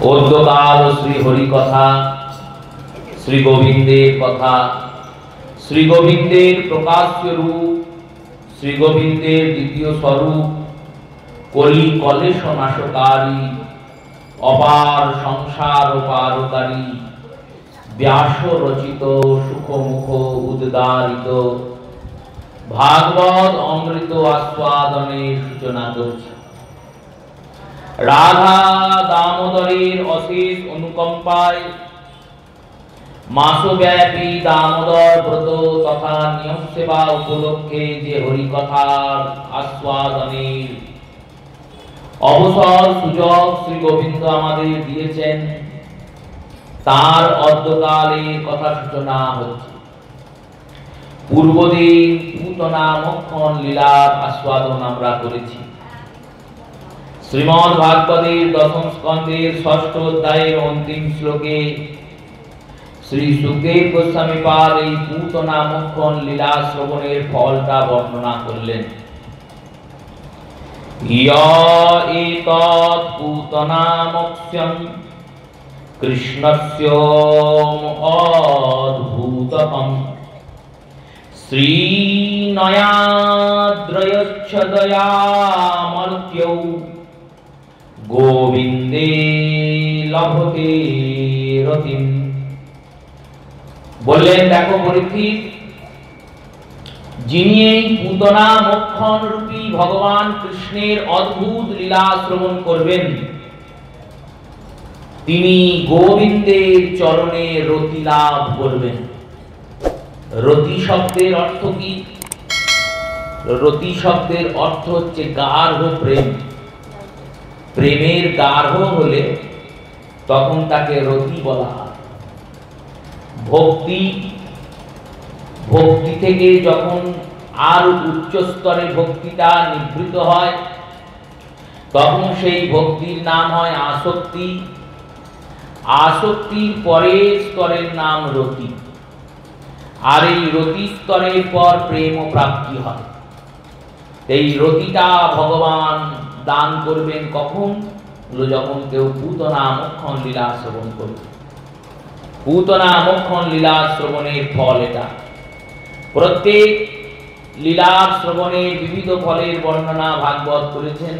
অদ্যকাল শ্রী হরি কথা, শ্রী গোবিন্দের কথা, শ্রী গোবিন্দের প্রকাশ্য রূপ, শ্রী গোবিন্দের দ্বিতীয় স্বরূপ, কলি কলেশ নাশকারী, অপার সংসার পারকারী, ব্যাস রচিত সুখমুখ উদ্গারিত ভাগবত অমৃত আস্বাদনের সূচনা করছে। রাধা দামোদরের অশেষ অনুকম্পায় মাসব্যাপী দামোদর ব্রত তথা নিয়ম সেবা উপলক্ষে যে হরিকথার আস্বাদনের অবসর সুযোগ শ্রী গোবিন্দ আমাদের দিয়েছেন, তার অদ্যকালে কথা সূচনা হচ্ছে। পূর্বদিন পুতনা মক্ষণ লীলার আস্বাদন আমরা করেছি। শ্রীমদ্ ভাগবতের দশম স্কন্ধের ষষ্ঠ অধ্যায়ের অন্তিম শ্লোকে শ্রী সুখদেব গোস্বামী পাদ এই পুতনা মক্ষণ লীলা শ্রবণের ফলটা বর্ণনা করলেন। এতৎ পুতনা মোক্ষম কৃষ্ণস্য অদ্ভুতম শ্রীনয়াদ্রয়চ্ছদয়ামর্ত্যৌ গোবিন্দে লভতে রতিম। বললেন, দেখো পরীক্ষিত, যিনি এই পুতনা মোক্ষণ রূপী ভগবান কৃষ্ণের অদ্ভুত লীলা শ্রবণ করবেন, তিনি গোবিন্দের চরণে রতি লাভ করবেন। রতি শব্দের অর্থ কি? রতি শব্দের অর্থ হচ্ছে গাঢ় প্রেম। প্রেমের গাঢ় হলে তখন তাকে রতি বলা হয়। ভক্তি থেকে যখন আর উচ্চ স্তরে ভক্তিটা নিবৃত হয়, তখন সেই ভক্তির নাম হয় আসক্তি। আসক্তির পরের স্তরের নাম রতি। আর এই রতি স্তরের পর প্রেম প্রাপ্তি হয়। এই রতিটা ভগবান দান করবেন কখন? যখন কেউ পুতনা মোক্ষণ লীলা শ্রবণ করবে। পুতনা মোক্ষণ লীলা শ্রবণের ফল এটা। প্রত্যেক লীলা শ্রবণের বিবিধ ফলের বর্ণনা ভাগবত করেছেন।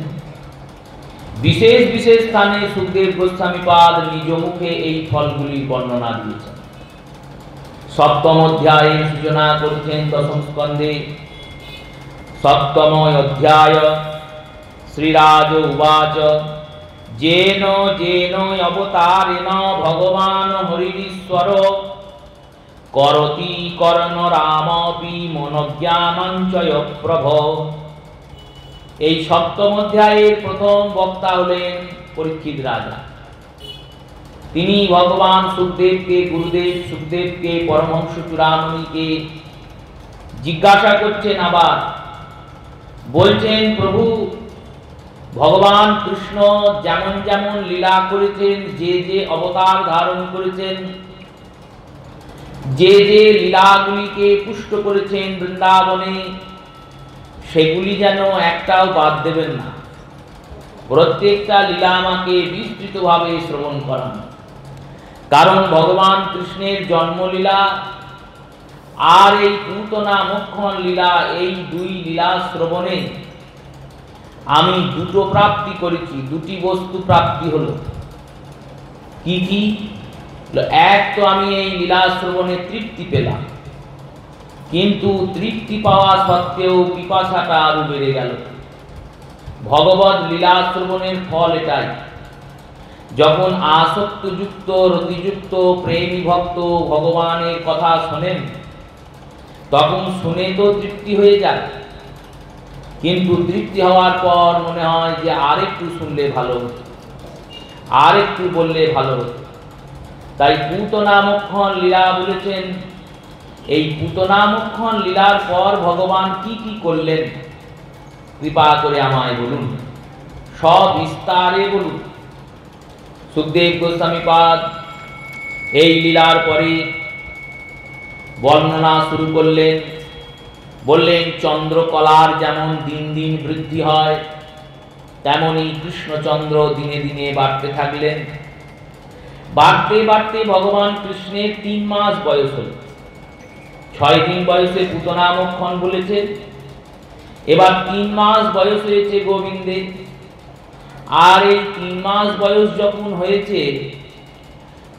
বিশেষ বিশেষ স্থানে সুখদেব গোস্বামী পাদ নিজ মুখে এই ফলগুলির বর্ণনা দিয়েছেন। সপ্তম অধ্যায়ের সূচনা করেছেন দশম স্কন্ধে। সপ্তম অধ্যায় শ্রীরাজ উবাচ যেন যেন অবতারেণ ভগবান হরিশ্বর করতি কর্ণ রামপি মনোজ্ঞানঞ্চয় প্রভ। এই সপ্তম অধ্যায়ের প্রথম বক্তা হলেন পরীক্ষিত রাজা। তিনি ভগবান সুখদেবকে, গুরুদেব সুখদেবকে, পরমহংস চূড়ামণিকে জিজ্ঞাসা করছেন। আবার বলছেন, প্রভু ভগবান কৃষ্ণ যেমন যেমন লীলা করেছেন, যে যে অবতার ধারণ করেছেন, যে যে লীলাগুলিকে পুষ্ট করেছেন বৃন্দাবনে, সেগুলি যেন একটাও বাদ দেবেন না। প্রত্যেকটা লীলা আমাকে বিস্তৃতভাবে শ্রবণ করান। কারণ ভগবান কৃষ্ণের জন্মলীলা আর এই পুতনা মোক্ষণ লীলা, এই দুই লীলা শ্রবণে আমি দুটো প্রাপ্তি করেছি। দুটি বস্তু প্রাপ্তি হলো। কি কি? এক তো আমি এই লীলা শ্রবণে তৃপ্তি পেলাম, কিন্তু তৃপ্তি পাওয়া সত্ত্বেও পিপাসাটা আরো বেড়ে গেল। ভগবত লীলা শ্রবণের ফল এটাই। যখন আসক্তযুক্ত, রতিযুক্ত, প্রেমী ভক্ত ভগবানের কথা শোনেন, তখন শুনে তো তৃপ্তি হয়ে যায়, কিন্তু তৃপ্তি হওয়ার পর মনে হয় যে আরেকটু শুনলে ভালো হতো, আরেকটু বললে ভালো হতো। তাই পুতনা মোক্ষণ লীলা বলেছেন। এই পুতনা মোক্ষণ লীলার পর ভগবান কি কি করলেন, কৃপা করে আমায় বলুন, সব বিস্তারে বলুন। সুখদেব গোস্বামী পাদ এই লীলার পরে বর্ণনা শুরু করলেন। বললেন, চন্দ্রকলার যেমন দিন দিন বৃদ্ধি হয়, তেমনি কৃষ্ণচন্দ্র দিনে দিনে বাড়তে থাকলেন। বাড়তে বাড়তে ভগবান কৃষ্ণের 3 মাস বয়স হল। 6 দিন বয়সে পুতনা মোক্ষণ বলেছে, এবার 3 মাস বয়স হয়েছে গোবিন্দের। আর এই 3 মাস বয়স যখন হয়েছে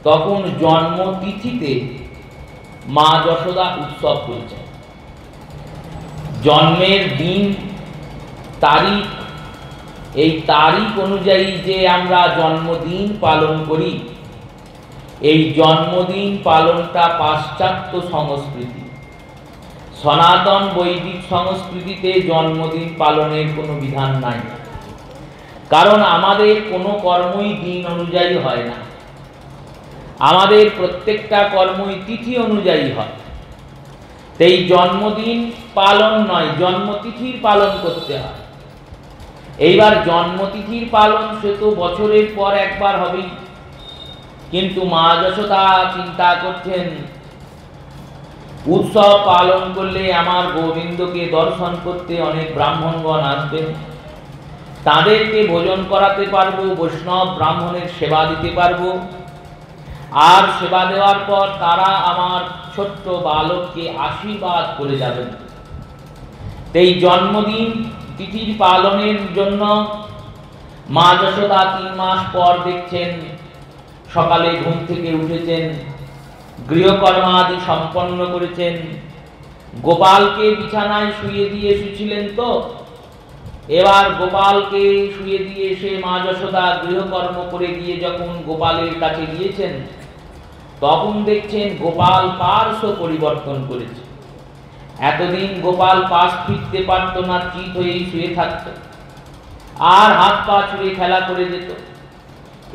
তখন জন্মতিথিতে মা যশোদা উৎসব করেছে। জন্মের দিন তারিখ, এই তারিখ অনুযায়ী যে আমরা জন্মদিন পালন করি, এই জন্মদিন পালনটা পাশ্চাত্য সংস্কৃতি। সনাতন বৈদিক সংস্কৃতিতে জন্মদিন পালনের কোনো বিধান নাই, কারণ আমাদের কোনো কর্মই দিন অনুযায়ী হয় না, আমাদের প্রত্যেকটা কর্মই তিথি অনুযায়ী হয়। এই জন্মদিন পালন নয়, জন্মতিথির পালন করতে হয়। এইবার জন্মতিথির পালন সে তো বছরের পর একবার হবেই, কিন্তু মা যশোদা চিন্তা করছেন উৎসব পালন করলে আমার গোবিন্দকে দর্শন করতে অনেক ব্রাহ্মণগণ আসবেন, তাদেরকে ভোজন করাতে পারবো, বৈষ্ণব ব্রাহ্মণের সেবা দিতে পারবো, আর সেবা দেওয়ার পর তারা আমার ছোট্ট বালককে আশীর্বাদ করে যাবেন। এই জন্মদিন তিথির পালনের জন্য মা যশোদা 3 মাস পর দেখছেন সকালে ঘুম থেকে উঠেছেন, গৃহকর্মাদি সম্পন্ন করেছেন, গোপালকে বিছানায় শুয়ে দিয়ে এসেছিলেন। তো এবার গোপালকে শুয়ে দিয়ে এসে মা যশোদা গৃহকর্ম করে গিয়ে যখন গোপালের কাছে গিয়েছেন, তখন দেখছেন গোপাল পার্শ্ব পরিবর্তন করেছে। এতদিন গোপাল পাশ ফিরতে পারত না, চিত হয়েই শুয়ে থাকত, আর হাত পা ছুঁড়ে খেলা করে যেত।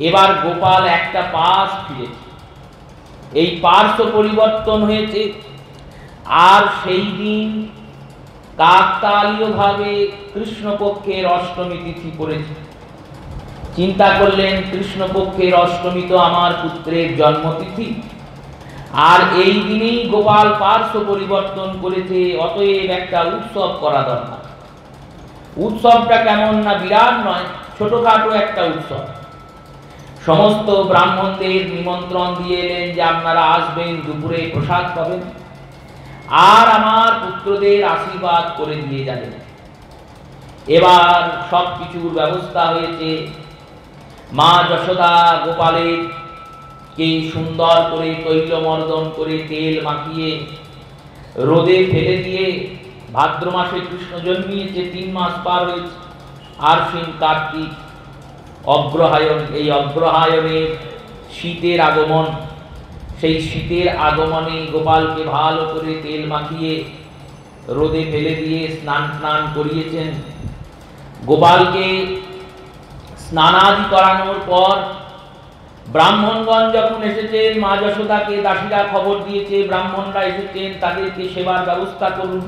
এবার গোপাল একটা পাশ ফিরেছে, এই পার্শ্ব পরিবর্তন হয়েছে। আর সেই দিন কাকতালীয়ভাবে কৃষ্ণপক্ষের অষ্টমী তিথি পড়েছে। চিন্তা করলেন কৃষ্ণপক্ষের অষ্টমী তো আমার পুত্রের জন্মতিথি, আর এই দিনেই গোপাল পার্শ্ব পরিবর্তন করেছে, অতএব একটা উৎসব করা দরকার। উৎসবটা কেমন না, বিরাট নয়, ছোটখাটো একটা উৎসব। সমস্ত ব্রাহ্মণদের নিমন্ত্রণ দিয়ে এলেন যে আপনারা আসবেন, দুপুরে প্রসাদ পাবেন, আর আমার পুত্রদের আশীর্বাদ করে দিয়ে যাবেন। এবার সব কিছুর ব্যবস্থা হয়েছে। মা যশোদা গোপালের কে সুন্দর করে তৈলমর্দন করে তেল মাখিয়ে রোদে ফেলে দিয়ে, ভাদ্র মাসে কৃষ্ণ জন্মিয়েছে, 3 মাস পার হয়েছে, আশ্বিন কার্তিক অগ্রহায়ণ, এই অগ্রহায়ণে শীতের আগমন। সেই শীতের আগমনে গোপালকে ভালো করে তেল মাখিয়ে রোদে ফেলে দিয়ে স্নান করিয়েছেন। গোপালকে স্নানাদি করানোর পর ব্রাহ্মণগণ যখন এসেছেন, মা যশোদাকে দাসীরা খবর দিয়েছে ব্রাহ্মণরা এসেছেন, তাদেরকে সেবার ব্যবস্থা করুন।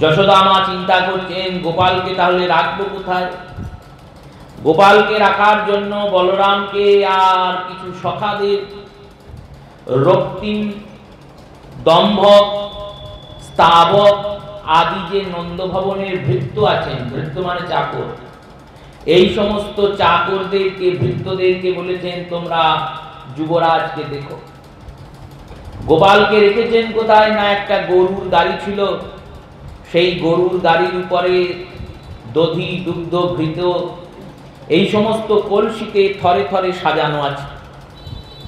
যশোদা মা চিন্তা করছেন গোপালকে তাহলে রাখবো কোথায়। গোপালকে রাখার জন্য বলরামকে আর কিছু সখাদের রক্তিম, দম্ভক, স্তাবক আদি যে নন্দভবনের ভৃত্য আছেন, ভৃত্য মানে চাকর, এই সমস্ত চাকরদেরকে, ভৃত্যদেরকে বলেছেন তোমরা যুবরাজকে দেখো। গোপালকে রেখেছেন কোথায় না, একটা গরুর গাড়ি ছিল, সেই গরুর গাড়ির উপরে দধি, দুগ্ধ, ঘৃত এই সমস্ত কলসিতে থরে থরে সাজানো আছে।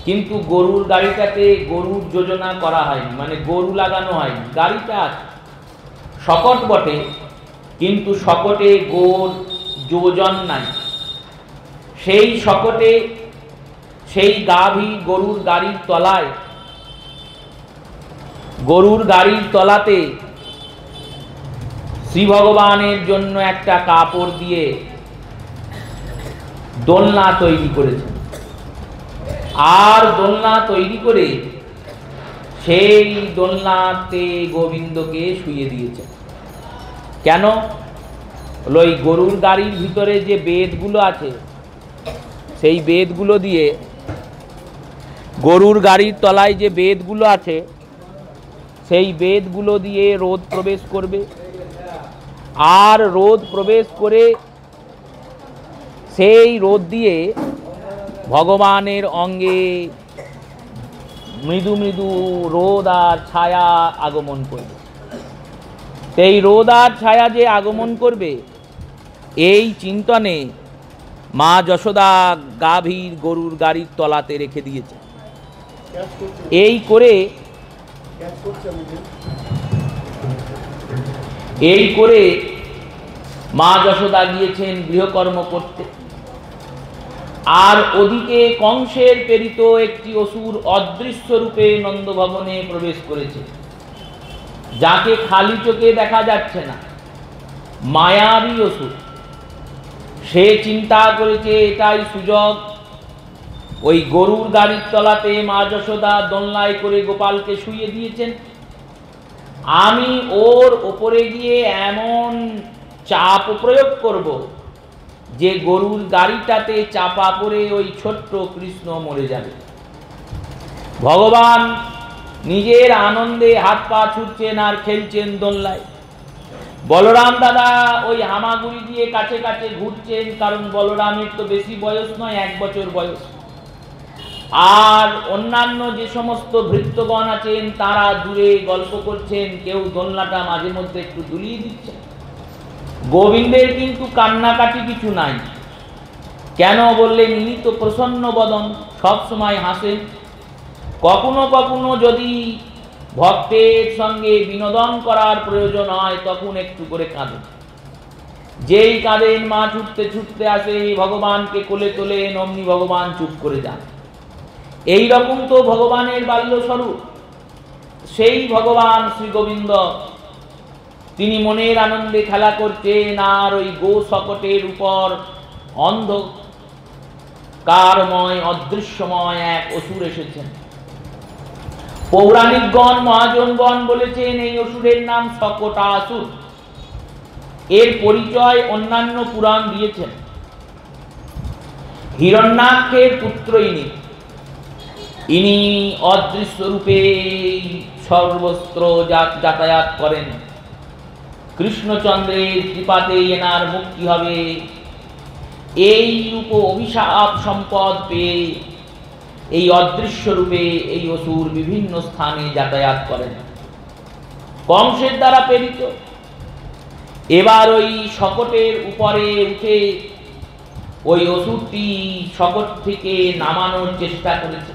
কিন্তু গরুর গাড়িটাতে গরুর যোজনা করা হয়নি, মানে গরু লাগানো হয়নি। গাড়িটা আছে, শকট বটে, কিন্তু শকটে গোর যোজন নাই। সেই শকটে সেই গাভী গরুর গাড়ির তলায়, গরুর গাড়ির তলাতে শ্রী ভগবানের জন্য একটা কাপড় দিয়ে দোলনা তৈরি করেছে, আর দোলনা তৈরি করে সেই দোলনাতে গোবিন্দকে শুইয়ে দিয়েছে। কেন? ওই গরুর গাড়ির ভিতরে যে বেদগুলো আছে, সেই বেদগুলো দিয়ে, গরুর গাড়ির তলায় যে বেদগুলো আছে, সেই বেদগুলো দিয়ে রোদ প্রবেশ করবে, আর রোদ প্রবেশ করে সেই রোদ দিয়ে ভগবানের অঙ্গে মৃদু মৃদু রোদ আর ছায়া আগমন করবে। এই রোদ আর ছায়া যে আগমন করবে, এই চিন্তনে মা যশোদা গাভীর গরুর গাড়ির তলাতে রেখে দিয়েছে। এই করে মা যশোদা গিয়েছেন গৃহকর্ম করতে। আর ওদিকে কংসের প্রেরিত একটি অসুর অদৃশ্য রূপে নন্দভবনে প্রবেশ করেছে, যাকে খালি চোখে দেখা যাচ্ছে না, মায়াবী অসুর। সে চিন্তা করেছে এটাই সুযোগ। ওই গরুর গাড়ির তলাতে মা যশোদা দোলনায় করে গোপালকে শুইয়ে দিয়েছেন, আমি ওর ওপরে গিয়ে এমন চাপ প্রয়োগ করব যে গরুর গাড়িটাতে চাপা পড়ে ওই ছোট্ট কৃষ্ণ মরে যাবে। ভগবান নিজের আনন্দে হাত পা ছুটছেন আর খেলছেন দোলনায়। বলরাম দাদা ওই হামাগুড়ি দিয়ে কাছে কাছে ঘুরছেন, কারণ বলরামের তো বেশি বয়স নয়, 1 বছর বয়স। আর অন্যান্য যে সমস্ত ভৃত্যগণ আছেন তারা দূরে গল্প করছেন, কেউ দোলনাটা মাঝে মধ্যে একটু দুলিয়ে দিচ্ছেন। গোবিন্দের কিন্তু কান্নাকাটি কিছু নাই। কেন বললেন, ইনি তো প্রসন্ন বদন, সব সময় হাসেন। কখনো কখনো যদি ভক্তের সঙ্গে বিনোদন করার প্রয়োজন হয় তখন একটু করে কাঁদেন। যেই কাঁদেন মা ছুটতে ছুটতে আসে, ভগবানকে কোলে তোলেন, অমনি ভগবান চুপ করে যান। এই রকম তো ভগবানের বাল্য স্বরূপ। সেই ভগবান শ্রী গোবিন্দ তিনি মনের আনন্দে খেলা করছেন, আর ওই গো শকটের উপর অন্ধকারময় অদৃশ্যময় এক অসুর এসেছেন। পৌরাণিকগণ মহাজনগণ বলেছেন এই অসুরের নাম শকটাসুর। এর পরিচয় অন্যান্য পুরাণ দিয়েছেন। হিরণ্যাক্ষের পুত্র ইনি অদৃশ্য রূপে সর্বস্ত্র যাতায়াত করেন। কৃষ্ণচন্দ্রের কৃপাতে এনার মুক্তি হবে, এই রূপ অভিশাপ সম্পদ পেয়ে এই অদৃশ্য রূপে এই অসুর বিভিন্ন স্থানে যাতায়াত করেন, কংসের দ্বারা প্রেরিত। এবার ওই শকটের উপরে উঠে ওই অসুরটি শকট থেকে নামানোর চেষ্টা করেছে।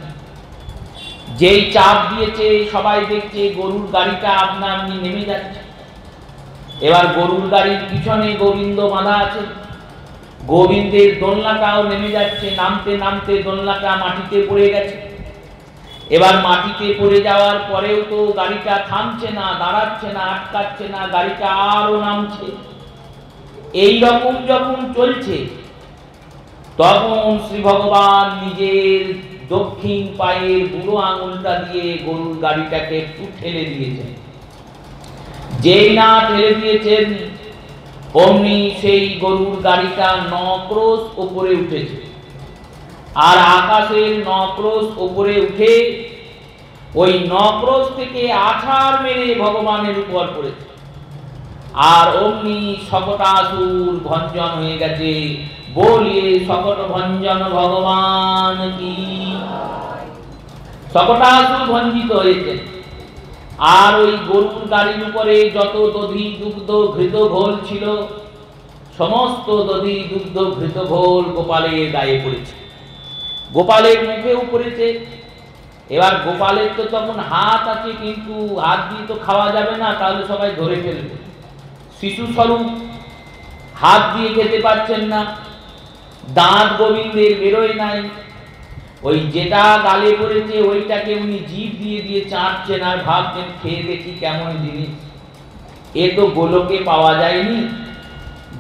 যেই চাপ দিয়েছে সবাই দেখছে গরুর গাড়িটা আপনা আপনি নেমে যাচ্ছে। এবার গরুর গাড়ির পিছনে গোবিন্দ বাঁধা আছে, গোবিন্দের দোলনাটাও নেমে যাচ্ছে। নামতে নামতে দোলনাটা মাটিতে পড়ে গেছে। এবার মাটিতে পড়ে যাওয়ার পরেও তো গাড়িটা থামছে না, দাঁড়াচ্ছে না, আটকাচ্ছে না, গাড়িটা আরো নামছে। এই রকম যখন চলছে তখন শ্রী ভগবান নিজের দক্ষিণ পায়ের বুড়ো আঙুলটা দিয়ে গরুর গাড়িটাকে একটু ঠেলে দিয়েছেন। যেই না ঠেলে দিয়েছেন অমনি সেই গরুর গাড়িটা 9 ক্রোশ উপরে উঠেছে, আর আকাশের 9 ক্রোশ উপরে উঠে ওই 9 ক্রোশ থেকে আছাড় মেরে ভগবানের উপর পড়েছে। আর অমনি শকটাসুর ভঞ্জন হয়ে গেছে। বলিয়ে শকট ভঞ্জন ভগবান কি। শকটাসুর ভঞ্জিত হয়েছে। আর ওই গরুর গাড়ির উপরে যত দধি দুগ্ধ ঘৃত ঘোল ছিল, সমস্ত দধি দুগ্ধ ঘৃত ঘোল গোপালের গায়ে পড়েছে, গোপালের মুখেও পড়েছে। এবার গোপালের তো তখন হাত আছে, কিন্তু হাত দিয়ে তো খাওয়া যাবে না, তাহলে সবাই ধরে ফেলবে। শিশু স্বরূপ হাত দিয়ে খেতে পারছেন না, দাঁত গোবিন্দের বেরোয় নাই। ওই যেটা গালে পড়েছে ওইটাকে উনি জিভ দিয়ে দিয়ে চাটছেন আর ভাবছেন খেয়ে দেখি কেমন জিনিস। এ তো গোলকে পাওয়া যায়নি,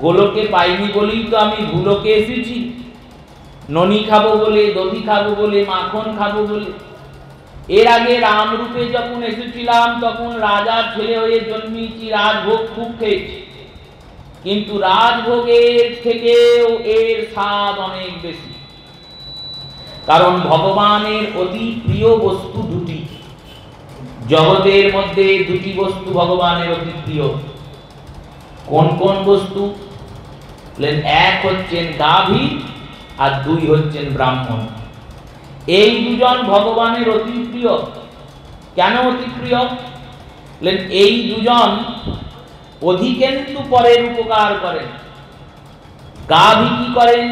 গোলকে পাইনি বলেই তো আমি ভুলোকে এসেছি। ননি খাবো বলে, দধি খাবো বলে, মাখন খাবো বলে। এর আগে রামরূপে যখন এসেছিলাম তখন রাজার ছেলে হয়ে জন্মেছি, রাজভোগ খুব খেয়েছি, কিন্তু রাজভোগের থেকেও এর স্বাদ অনেক বেশি। কারণ ভগবানের অতি প্রিয় বস্তু দুটি, জগতের মধ্যে দুটি বস্তু ভগবানের অতি প্রিয়। কোন কোন বস্তু? এক হচ্ছেন গাভী আর দুই হচ্ছেন ব্রাহ্মণ। এই দুজন ভগবানের অতি প্রিয়। কেন অতি প্রিয়? এই দুজন অধিকেন্তু পরের উপকার করেন। গাভী কি করেন?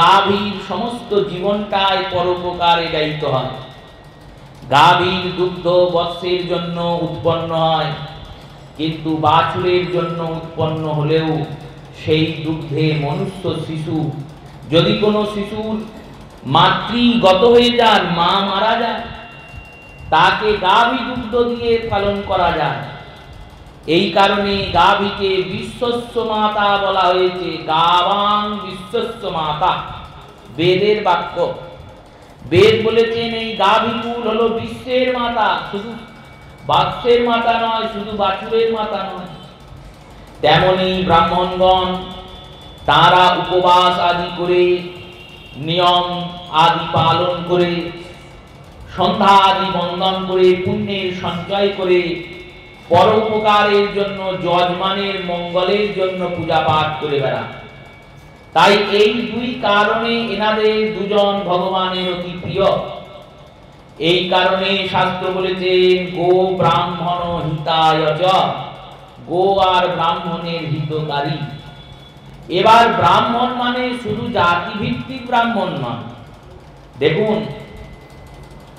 গাভীর সমস্ত জীবনটাই পরোপকারে দায়িত্ব হয়। গাভীর দুগ্ধ বৎসের জন্য উৎপন্ন হয়, কিন্তু বাছুরের জন্য উৎপন্ন হলেও সেই দুগ্ধে মনুষ্য শিশু, যদি কোনো শিশুর মাতৃগত হয়ে যান, মা মারা যায়, তাকে গাভী দুগ্ধ দিয়ে পালন করা যায়। এই কারণে গাভীকে বিশ্বস্য মাতা বলা হয়েছে। গাবাং বিশ্বস্য মাতা, বেদের বাক্য। বেদ বলেছেন এই গাভীকুল হলো বিশ্বের মাতা, শুধু বাৎসের মাতা নয়, শুধু বাছুরের মাতা নয়। তেমনি ব্রাহ্মণগণ তারা উপবাস আদি করে, নিয়ম আদি পালন করে, সন্ধ্যা আদি বন্দন করে, পুণ্যের সঞ্চয় করে, পরোপকারের জন্য, যজমানের মঙ্গলের জন্য পূজা পাঠ করে বেড়ান। তাই এই দুই কারণে এনাদের দুজন ভগবানের অতি প্রিয়। এই কারণে শাস্ত্র বলেছেন গো ব্রাহ্মণ হিতায় চ, গো আর ব্রাহ্মণের হিতকারী। এবার ব্রাহ্মণ মানে শুধু জাতি ভিত্তিক ব্রাহ্মণ নয়। দেখুন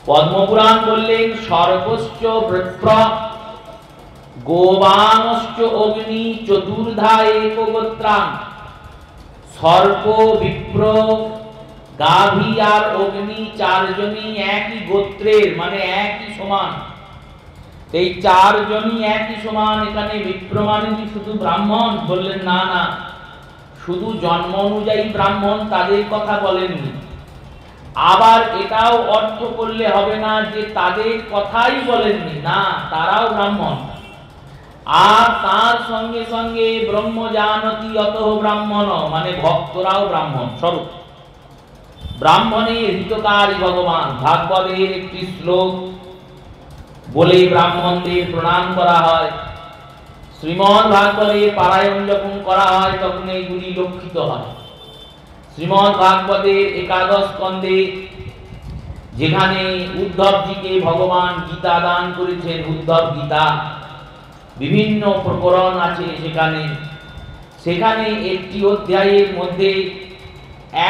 পদ্মপুরাণ বললেন সর্বশ্চ বৃত্র গোবাংশ্চ অগ্নি চতুর্ধা একগোত্রাং। সর্প, বিপ্র, গাভী আর অগ্নি চারজনই একই গোত্রের, মানে একই সমান। এই চারজনই একই সমান। এখানে বিপ্র মানে কি শুধু ব্রাহ্মণ? বললেন না না, শুধু জন্ম অনুযায়ী ব্রাহ্মণ তাদের কথা বলেননি। আবার এটাও অর্থ করলে হবে না যে তাদের কথাই বলেননি, না, তারাও ব্রাহ্মণ। আর তার সঙ্গে সঙ্গে ব্রহ্ম জানতি অতঃ ব্রাহ্মণ, মানে ভক্তরাও ব্রাহ্মণ স্বরূপ। ব্রাহ্মণের হিতকারী ভগবান। ভাগবতের একটি শ্লোক বলে ব্রাহ্মণদের প্রণাম করা হয়। শ্রীমদ্ ভাগবতের পারায়ণ যখন করা হয় তখন এইগুলি লক্ষিত হয়। শ্রীমদ্ ভাগবতের একাদশ স্কন্ধে, যেখানে উদ্ধবজিকে ভগবান গীতা দান করেছেন, উদ্ধব গীতা, বিভিন্ন প্রকরণ আছে সেখানে একটি অধ্যায়ের মধ্যে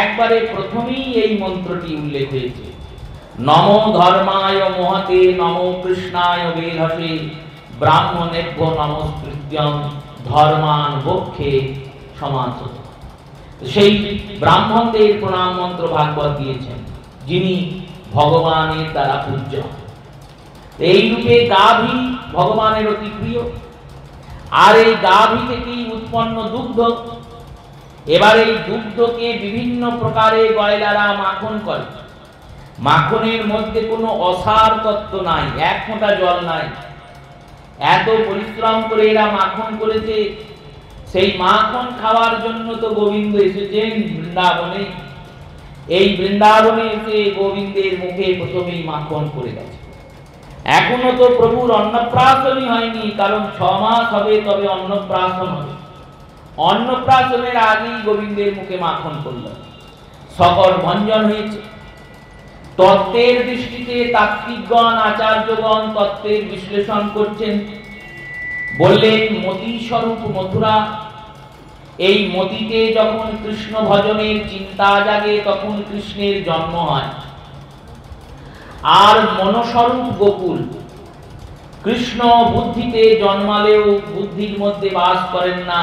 একবারে প্রথমেই এই মন্ত্রটি উল্লেখ হয়েছে, নমো ধর্মায় মহতে নমো কৃষ্ণায় বেধসে ব্রাহ্মণেভ্য নমস্কৃত্যং ধর্মান বক্ষে সমাসত। সেই ব্রাহ্মণদের প্রণাম মন্ত্র ভাগবত দিয়েছেন, যিনি ভগবানের দ্বারা পূজ্য। এই রূপে গাভী ভগবানের অতি প্রিয়। আর এই গাভী থেকেই উৎপন্ন দুগ্ধ। এবার এই দুগ্ধকে বিভিন্ন প্রকারে গয়লারা মাখন করে। মাখনের মধ্যে কোনো অসার তত্ত্ব নাই, এক ফোঁটা জল নাই। এত পরিশ্রম করে এরা মাখন করেছে। সেই মাখন খাওয়ার জন্য তো গোবিন্দ এসেছেন বৃন্দাবনে। এই বৃন্দাবনে এসে গোবিন্দের মুখে প্রথমেই মাখন করে গেছে। এখনো তো প্রভুর অন্নপ্রাশনই হয়নি, কারণ 6 মাস হবে তবে অন্নপ্রাশন হবে। অন্নপ্রাশনের আগেই গোবিন্দের মুখে মাখন করল, সকল ভঞ্জন হয়েছে। তত্ত্বের দৃষ্টিতে তাত্ত্বিকগণ, আচার্যগণ তত্ত্বের বিশ্লেষণ করছেন। বললেন মতি স্বরূপ মথুরা। এই মতিতে যখন কৃষ্ণ ভজনের চিন্তা জাগে তখন কৃষ্ণের জন্ম হয়। আর মনস্বরূপ গোকুল। কৃষ্ণ বুদ্ধিতে জন্মালেও বুদ্ধির মধ্যে বাস করেন না,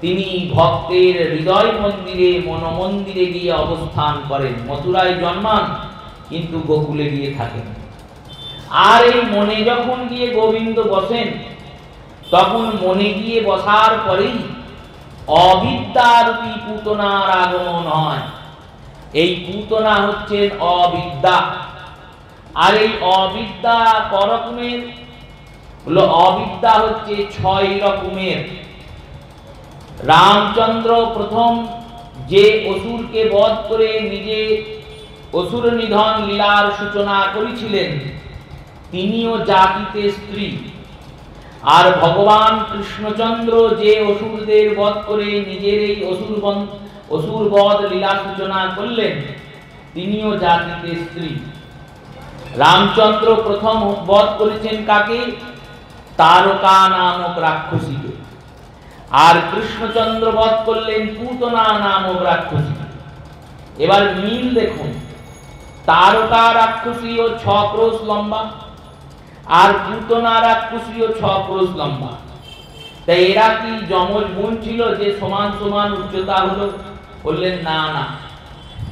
তিনি ভক্তের হৃদয় মন্দিরে, মনমন্দিরে গিয়ে অবস্থান করেন। মথুরায় জন্মান কিন্তু গোকুলে গিয়ে থাকেন। আর এই মনে যখন গিয়ে গোবিন্দ বসেন, তখন মনে গিয়ে বসার পরেই অবিদ্যারূপী পুতনার আগমন হয়। এই পুতনা হচ্ছেন অবিদ্যা। আর এই অবিদ্যা করকমের হলো, অবিদ্যা হচ্ছে 6 রকমের। রামচন্দ্র প্রথম যে অসুরকে বধ করে নিজে অসুর নিধন লীলার সূচনা করেছিলেন, তিনিও জাতিতে স্ত্রী। আর ভগবান কৃষ্ণচন্দ্র যে অসুরদের বধ করে নিজের এই অসুর অসুর বধ লীলা সূচনা করলেন, তিনিও জাতিতে স্ত্রী। রামচন্দ্র প্রথম বধ করেছেন কাকে? তারকা নামক রাক্ষসীকে। আর কৃষ্ণচন্দ্র বধ করলেন পুতনা নামক রাক্ষসীকে। এবার মিল দেখুন, তারকা রাক্ষসীও 6 ক্রোশ লম্বা, আর পুতনা রাক্ষসীও 6 ক্রোশ লম্বা। তাই এরা কি যমজ বোন ছিল যে সমান সমান উচ্চতা হলো? বললেন না না,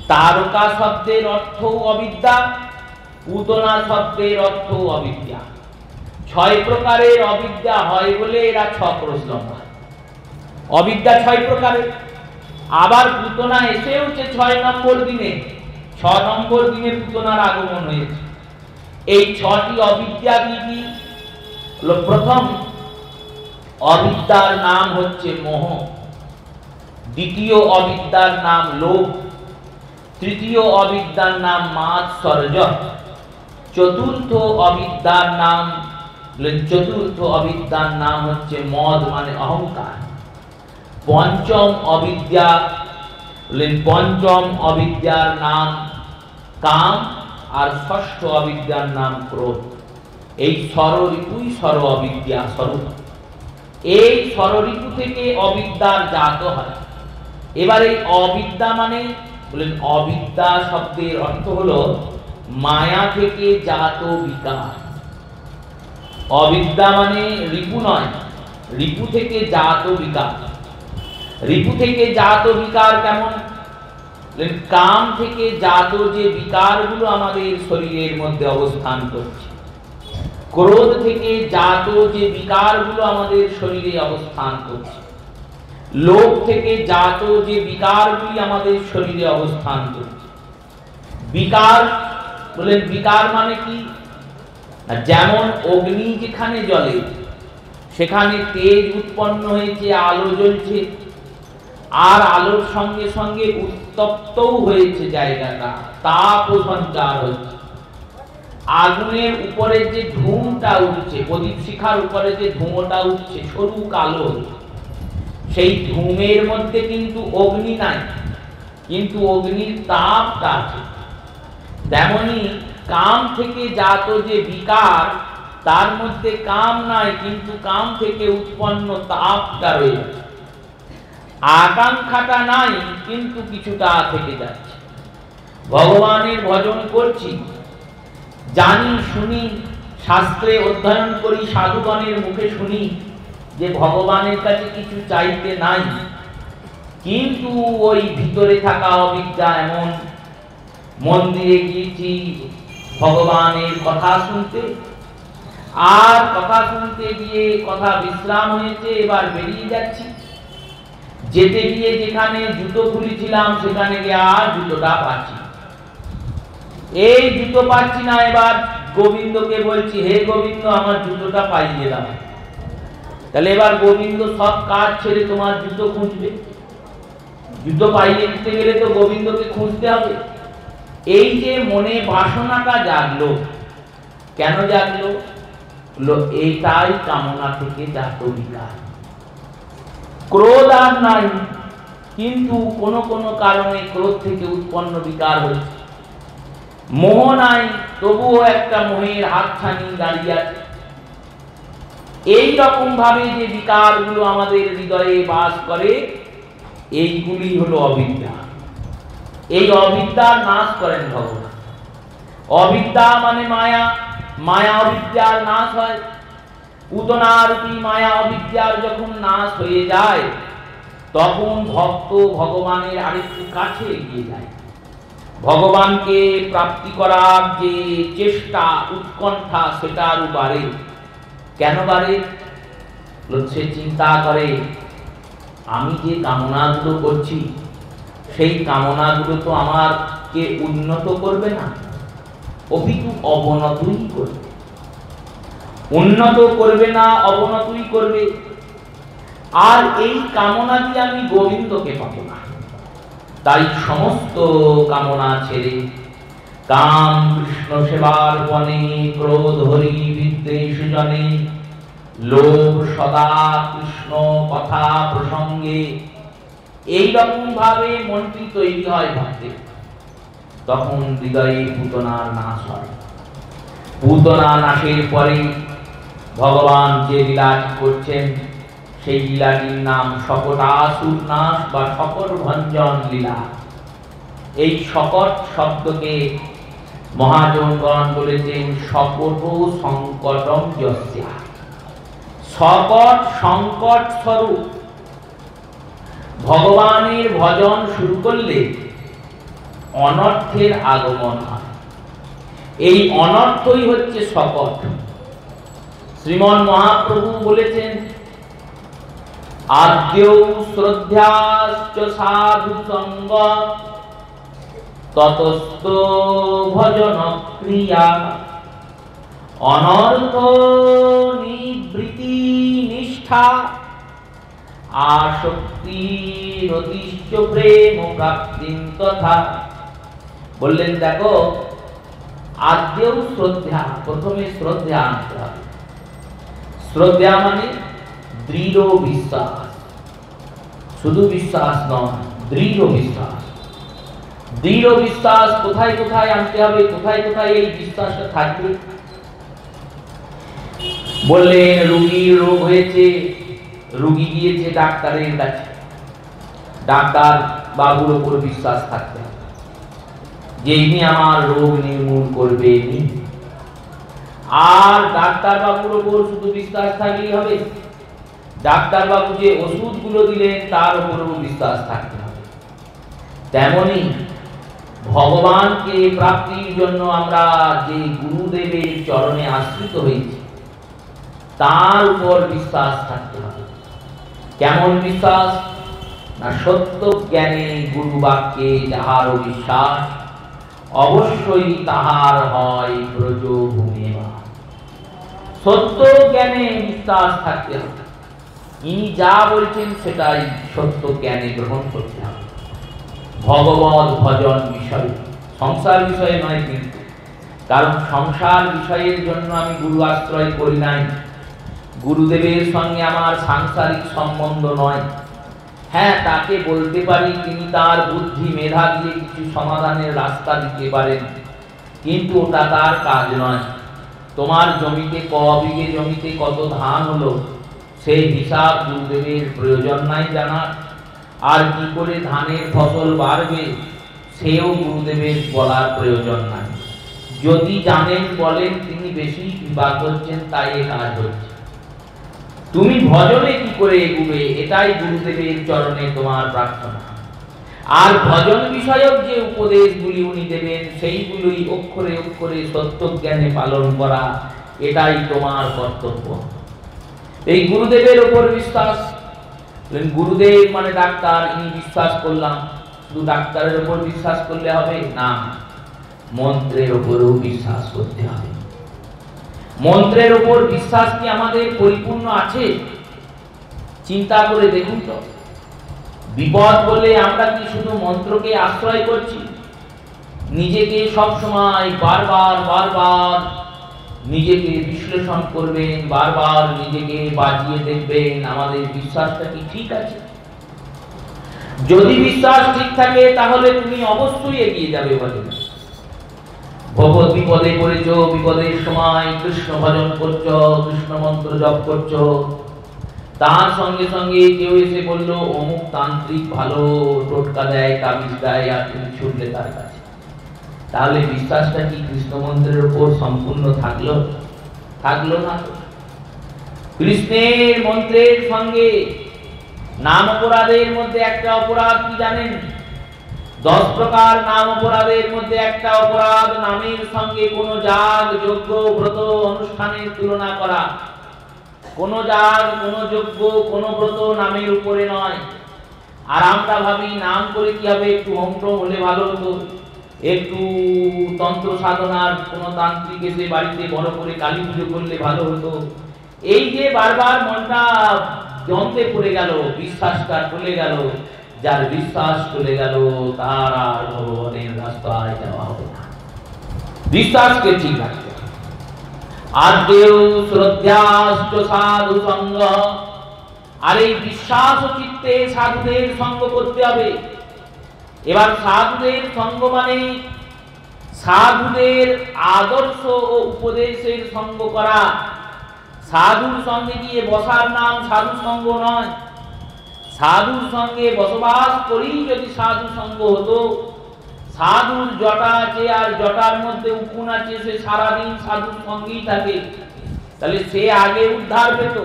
তারকা শব্দের অর্থ অবিদ্যা, পুতনা শব্দের অর্থ অবিদ্যা। 6 প্রকারের অবিদ্যা হয় বলে এরা 6 ক্রোশ লম্বা। অবিদ্যা 6 প্রকারের। আবার পুতনা এসেওছে 6 নম্বর দিনে, 6 নম্বর দিনে পুতনার আগমন হয়েছে। এই 6টি অবিদ্যা কি? প্রথম অবিদ্যার নাম হচ্ছে মোহ, দ্বিতীয় অবিদ্যার নাম লোভ, তৃতীয় অবিদ্যার নাম মাৎসর্য, চতুর্থ অবিদ্যার নাম হচ্ছে মদ মানে অহংকার, পঞ্চম অবিদ্যার নাম কাম, আর ষষ্ঠ অবিদ্যার নাম ক্রোধ। এই ষড়ঋতুই ষড় অবিদ্যা স্বরূপ। এই ষড়ঋতু থেকে অবিদ্যার জাত হয়। এবার এই অবিদ্যা মানে বলেন, অবিদ্যা শব্দের অর্থ হলো মায়া থেকে জাত বিকার। অবিদ্যা মানে রিপু নয়, রিপু থেকে জাত বিকার। রিপু থেকে জাত বিকার কেমন? কাম থেকে জাত যে বিকারগুলো আমাদের শরীরের মধ্যে অবস্থান করছে, ক্রোধ থেকে জাত যে বিকারগুলো আমাদের শরীরে অবস্থান করছে, লোভ থেকে জাত যে বিকারগুলি আমাদের শরীরে অবস্থান করছে। বিকার বলেন, বিকার মানে কি? যেমন অগ্নি যেখানে জ্বলে সেখানে তেজ উৎপন্ন হয়েছে, আলো জ্বলছে, আর আলোর সঙ্গে সঙ্গে উত্তপ্তও হয়েছে জায়গাটা, তাপ সঞ্চার হচ্ছে। আগুনের উপরে যে ধূমটা উঠছে, প্রদীপ শিখার উপরে যে ধূমটা উঠছে, সরু কালো হচ্ছে, সেই ধূমের মধ্যে কিন্তু অগ্নি নাই, কিন্তু অগ্নির তাপটা আছে। তেমনি কাম থেকে জাত যে বিকার, তার মধ্যে কাম নাই, কিন্তু কাম থেকে উৎপন্ন তাপটা রয়েছে। আকাঙ্ক্ষাটা নাই, কিন্তু কিছুটা থেকে যাচ্ছে। ভগবানের ভজন করছি, জানি শুনি, শাস্ত্রে অধ্যয়ন করি, সাধুগণের মুখে শুনি যে ভগবানের কাছে কিছু চাইতে নাই, কিন্তু ওই ভিতরে থাকা অবিদ্যা এমন, মন্দিরে গিয়েছি ভগবানের কথা শুনতে, আর কথা শুনতে গিয়ে কথা বিশ্রাম হয়েছে, এবার বেরিয়ে যাচ্ছি, যেতে গিয়ে যেখানে জুতো খুলেছিলাম সেখানে গিয়ে আর জুতোটা পাচ্ছি, এই জুতো পাচ্ছি না। এবার গোবিন্দকে বলছি, হে গোবিন্দ, আমার জুতোটা পাইয়ে দাও। তাহলে এবার গোবিন্দ সব কাজ ছেড়ে তোমার জুতো খুঁজবে? জুতো পাইয়ে দিতে গেলে তো গোবিন্দকে খুঁজতে হবে। এই যে মনে বাসনাটা জাগলো, কেন জাগলো? এইটাই কামনা থেকে জাত বিকার। ক্রোধ আর নাই, কিন্তু কোন কোন কারণে ক্রোধ থেকে উৎপন্ন বিকার হচ্ছে। মোহ নাই, তবুও একটা মোহের হাতছানি দাঁড়িয়ে আছে। এই রকম ভাবে যে বিকারগুলো আমাদের হৃদয়ে বাস করে, এইগুলি হলো অবিদ্যা। এই অবিদ্যার নাশ করেন ভগবান। অবিদ্যা মানে মায়া, মায়া অবিদ্যার নাশ হয়। পুতনারূপী মায়া অবিদ্যার যখন নাশ হয়ে যায়, তখন ভক্ত ভগবানের আরেকটু কাছে এগিয়ে যায়। ভগবানকে প্রাপ্তি করার যে চেষ্টা, উৎকণ্ঠা, সেটা আরো বাড়ে। কেন বাড়ে? সে চিন্তা করে, আমি যে কামনাগুলো করছি, সেই কামনাগুলো তো আমাকে উন্নত করবে না, অপিতু অবনতই করবে। উন্নত করবে না, অবনতই করবে। আর এই কামনা দিয়ে আমি গোবিন্দকে পাবো না। তাই সমস্ত কামনা ছেড়ে কাম কৃষ্ণ সেবার বনে, ক্রোধ হরি বিদ্বেষ জনে, লোভ সদা কৃষ্ণ কথা প্রসঙ্গে, এই রকম ভাবে মনটি তৈরি হয় ভাবতে, তখন হৃদয়ে পুতনার নাশ হয়। পুতনা নাশের পরে ভগবান যে লীলাটি করছেন সেই লীলাটির নাম শকটাসুর নাশ বা শকট ভঞ্জন লীলা। এই শকট শব্দকে মহাজনগণ বলেছেন শকট সংকটম যস্যা। শকট সংকট স্বরূপ ভগবানের ভজন শুরু করলে অনর্থের আগমন হয়। এই অনর্থই হচ্ছে শকট। শ্রীমন মহাপ্রভু বলেছেন আদ্যৌ শ্রদ্ধাশ্চ সাধু সঙ্গ ততস্থ ভজন ক্রিয়া অনর্থ নিবৃত্তি নিষ্ঠা আসক্তি রতিশ্চ প্রেম প্রাপ্তি তথা। বললেন দেখো, আদ্যৌ শ্রদ্ধা, প্রথমে শ্রদ্ধা আনতে হবে। শ্রদ্ধা মানে দৃঢ় বিশ্বাস, শুধু বিশ্বাস নয়, দৃঢ় বিশ্বাস। দৃঢ় বিশ্বাস কোথায় কোথায় আনতে হবে, কোথায় কোথায় এই বিশ্বাসটা থাকবে? বললেন রোগীর রোগ হয়েছে, রোগী গিয়েছে ডাক্তারের কাছে, ডাক্তার বাবুর উপর বিশ্বাস থাকতে হবে যে ইনি আমার রোগ নির্মূল করবেন। আর ডাক্তার বাবুর উপর শুধু বিশ্বাস থাকলেই হবে? ডাক্তার বাবু যে ওষুধগুলো দিলেন তার উপরও বিশ্বাস থাকতে হবে। তেমনি ভগবানকে প্রাপ্তির জন্য আমরা যে গুরুদেবের চরণে আশ্রিত হয়েছি তার উপর বিশ্বাস থাকতে হবে। কেমন বিশ্বাস? না সত্য জ্ঞানে গুরু বাক্যে যাহার বিশ্বাস অবশ্যই তাহার হয় ব্রজ ভূমিমা। সত্য জ্ঞানে বিশ্বাস থাকতে হবে, ইনি যা বলছেন সেটাই সত্য জ্ঞানে গ্রহণ করতে হবে। ভগবত ভজন বিষয়, সংসার বিষয়ে নয় কিন্তু, কারণ সংসার বিষয়ের জন্য আমি গুরু আশ্রয় করি নাই। গুরুদেবের সঙ্গে আমার সাংসারিক সম্বন্ধ নয়। হ্যাঁ, তাকে বলতে পারি তিনি তার বুদ্ধি মেধা দিয়ে কিছু সমাধানের রাস্তা দিতে পারেন, কিন্তু ওটা তার কাজ নয়। তোমার জমিতে ক বিঘে জমিতে কত ধান হলো সেই হিসাব গুরুদেবের প্রয়োজন নাই জানার। আর কি করে ধানের ফসল বাড়বে সেও গুরুদেবের বলার প্রয়োজন নাই। যদি জানেন বলেন তিনি বেশি কৃপা করছেন তাই এ কাজ হচ্ছে। তুমি ভজনে কি করে এগুবে এটাই গুরুদেবের চরণে তোমার প্রার্থনা। আর ভজন বিষয়ক যে উপদেশগুলি উনি দেবেন সেইগুলোই অক্ষরে অক্ষরে সত্য জ্ঞানে পালন করা, এটাই তোমার কর্তব্য। এই গুরুদেবের উপর বিশ্বাস, গুরুদেব মানে ডাক্তার, ইনি বিশ্বাস করলাম। শুধু ডাক্তারের উপর বিশ্বাস করলে হবে না, মন্ত্রের উপরেও বিশ্বাস করতে হবে। মন্ত্রের উপর বিশ্বাস কি আমাদের পরিপূর্ণ আছে? চিন্তা করে দেখুন তো, বিপদ বলে আমরা কি শুধু মন্ত্রকে আশ্রয় করছি? নিজেকে সব সময় বারবার বারবার নিজেকে বিশ্লেষণ করবেন, বারবার নিজেকে বাজিয়ে দেখবেন আমাদের বিশ্বাসটা কি ঠিক আছে। যদি বিশ্বাস ঠিক থাকে তাহলে তুমি অবশ্যই এগিয়ে যাবে। বলে ভগবত বিপদে পড়েছ, বিপদের সময় কৃষ্ণ ভজন করছো, কৃষ্ণ মন্ত্র জপ করছো, তার সঙ্গে সঙ্গে কেউ এসে বলল অমুক তান্ত্রিক ভালো টোটকা দেয়, তাবিজ দেয়, আর তুমি ছুটলে তার কাছে, তাহলে বিশ্বাসটা কি কৃষ্ণ মন্ত্রের উপর সম্পূর্ণ থাকলো? থাকলো না। কৃষ্ণের মন্ত্রের সঙ্গে নাম অপরাধের মধ্যে একটা অপরাধ কি জানেন? 10 প্রকার নাম অপরাধের মধ্যে একটা অপরাধ নামের সঙ্গে কোন যাগ যজ্ঞ ব্রত অনুষ্ঠানের তুলনা করা। কোন যাগ, কোন যজ্ঞ, কোন ব্রত নামের উপরে নয়। আর আমরা ভাবি নাম করে কি হবে, একটু হোমটোম হলে ভালো হতো, একটু তন্ত্র সাধনার কোন তান্ত্রিক এসে বাড়িতে বড় করে কালী পুজো করলে ভালো হতো। এই যে বারবার মনটা যন্ত্রে পড়ে গেল, বিশ্বাসটা চলে গেল। যার বিশ্বাস চলে গেল তার আর ভগবানের রাস্তায় যাওয়া হবে না। বিশ্বাসকে ঠিক রাখতে হবে। আদ্যৌ শ্রদ্ধাশ্চ সাধু সঙ্গ আর এই বিশ্বাস চিত্তে সাধুদের সঙ্গ করতে হবে। এবার সাধুদের সঙ্গ মানে সাধুদের আদর্শ ও উপদেশের সঙ্গ করা। সাধুর সঙ্গে গিয়ে বসার নাম সাধু সঙ্গ নয়। সাধুর সঙ্গে বসবাস করেই যদি সাধু সঙ্গ হতো, সাধুর জটা আছে আর জটার মধ্যে উকুন আছে, সে সারাদিন সাধুর সঙ্গেই থাকে, তাহলে সে আগে উদ্ধার পেত।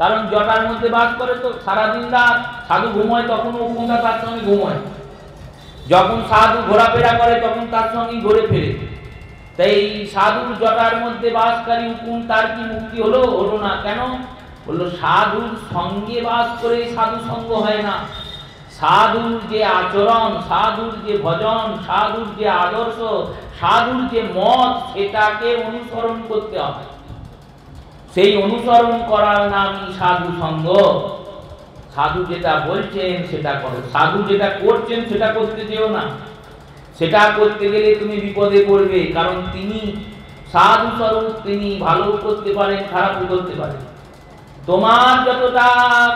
কারণ জটার মধ্যে বাস করে তো সারাদিন রাত, সাধু ঘুমায় তখনও উকুনটা তার সঙ্গে ঘুমায়, যখন সাধু ঘোরাফেরা করে তখন তার সঙ্গে ঘুরে ফেরে। তাই সাধুর জটার মধ্যে বাসকারী উকুন তার কি মুক্তি হলো? হলো না। কেন? বললো সাধুর সঙ্গে বাস করে সাধু সঙ্গ হয় না। সাধুর যে আচরণ, সাধুর যে ভজন, সাধুর যে আদর্শ, সাধুর যে মত, সেটাকে অনুসরণ করতে হবে। সেই অনুসরণ করার নামই সাধু সঙ্গ। সাধু যেটা বলছেন সেটা করো, সাধু যেটা করছেন সেটা করতে যেও না। সেটা করতে গেলে তুমি বিপদে পড়বে, কারণ তিনি সাধু স্বরূপ, তিনি ভালো করতে পারেন, খারাপও করতে পারেন। তোমার যতটা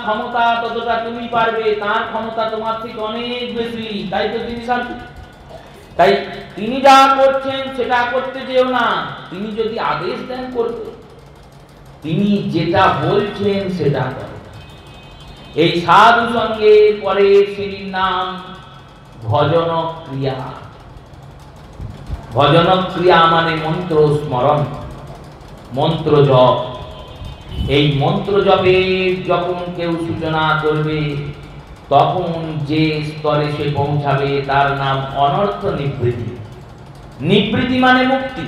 ক্ষমতা ততটা তুমি পারবে, তার ক্ষমতা তোমার থেকে অনেক বেশি, তাই তো তিনি সাধু। তাই তিনি যা করছেন সেটা করতে যেও না। তিনি যদি আদেশ দেন করতে, তিনি যেটা বলছেন সেটা করো। এই সাধু সঙ্গে পরে শ্রীর নাম ভজন ক্রিয়া। ভজন ক্রিয়া মানে মন্ত্র স্মরণ, মন্ত্র জপ। এই মন্ত্র জপের যখন কেউ সূচনা করবে, তখন যে স্তরে সে পৌঁছাবে তার নাম অনর্থ নিবৃত্তি। নিবৃত্তি মানে মুক্তি।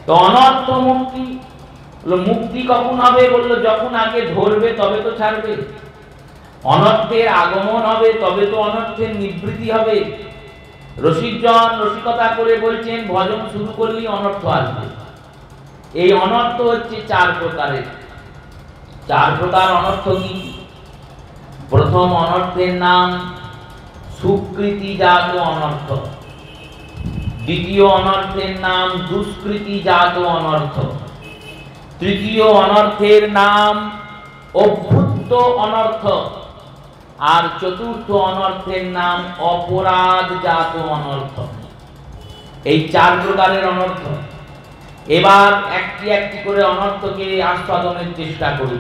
তো অনর্থ মুক্তি, মুক্তি কখন হবে? বললো যখন আগে ধরবে তবে তো ছাড়বে। অনর্থের আগমন হবে তবে তো অনর্থের নিবৃত্তি হবে। রসিকজন রসিকতা করে বলছেন ভজন শুরু করলেই অনর্থ আসবে। এই অনর্থ হচ্ছে চার প্রকারের। চার প্রকার অনর্থ কি? প্রথম অনর্থের নাম সুকৃতিজাত অনর্থ। দ্বিতীয় অনর্থের নাম দুষ্কৃতিজাত অনর্থ। তৃতীয় অনর্থের নাম অভ্যুত্ত অনর্থ। আর চতুর্থ অনর্থের নাম অপরাধজাত অনর্থ। এই চার প্রকারের অনর্থ। এবার একটি একটি করে অনর্থকে আস্বাদনের চেষ্টা করি।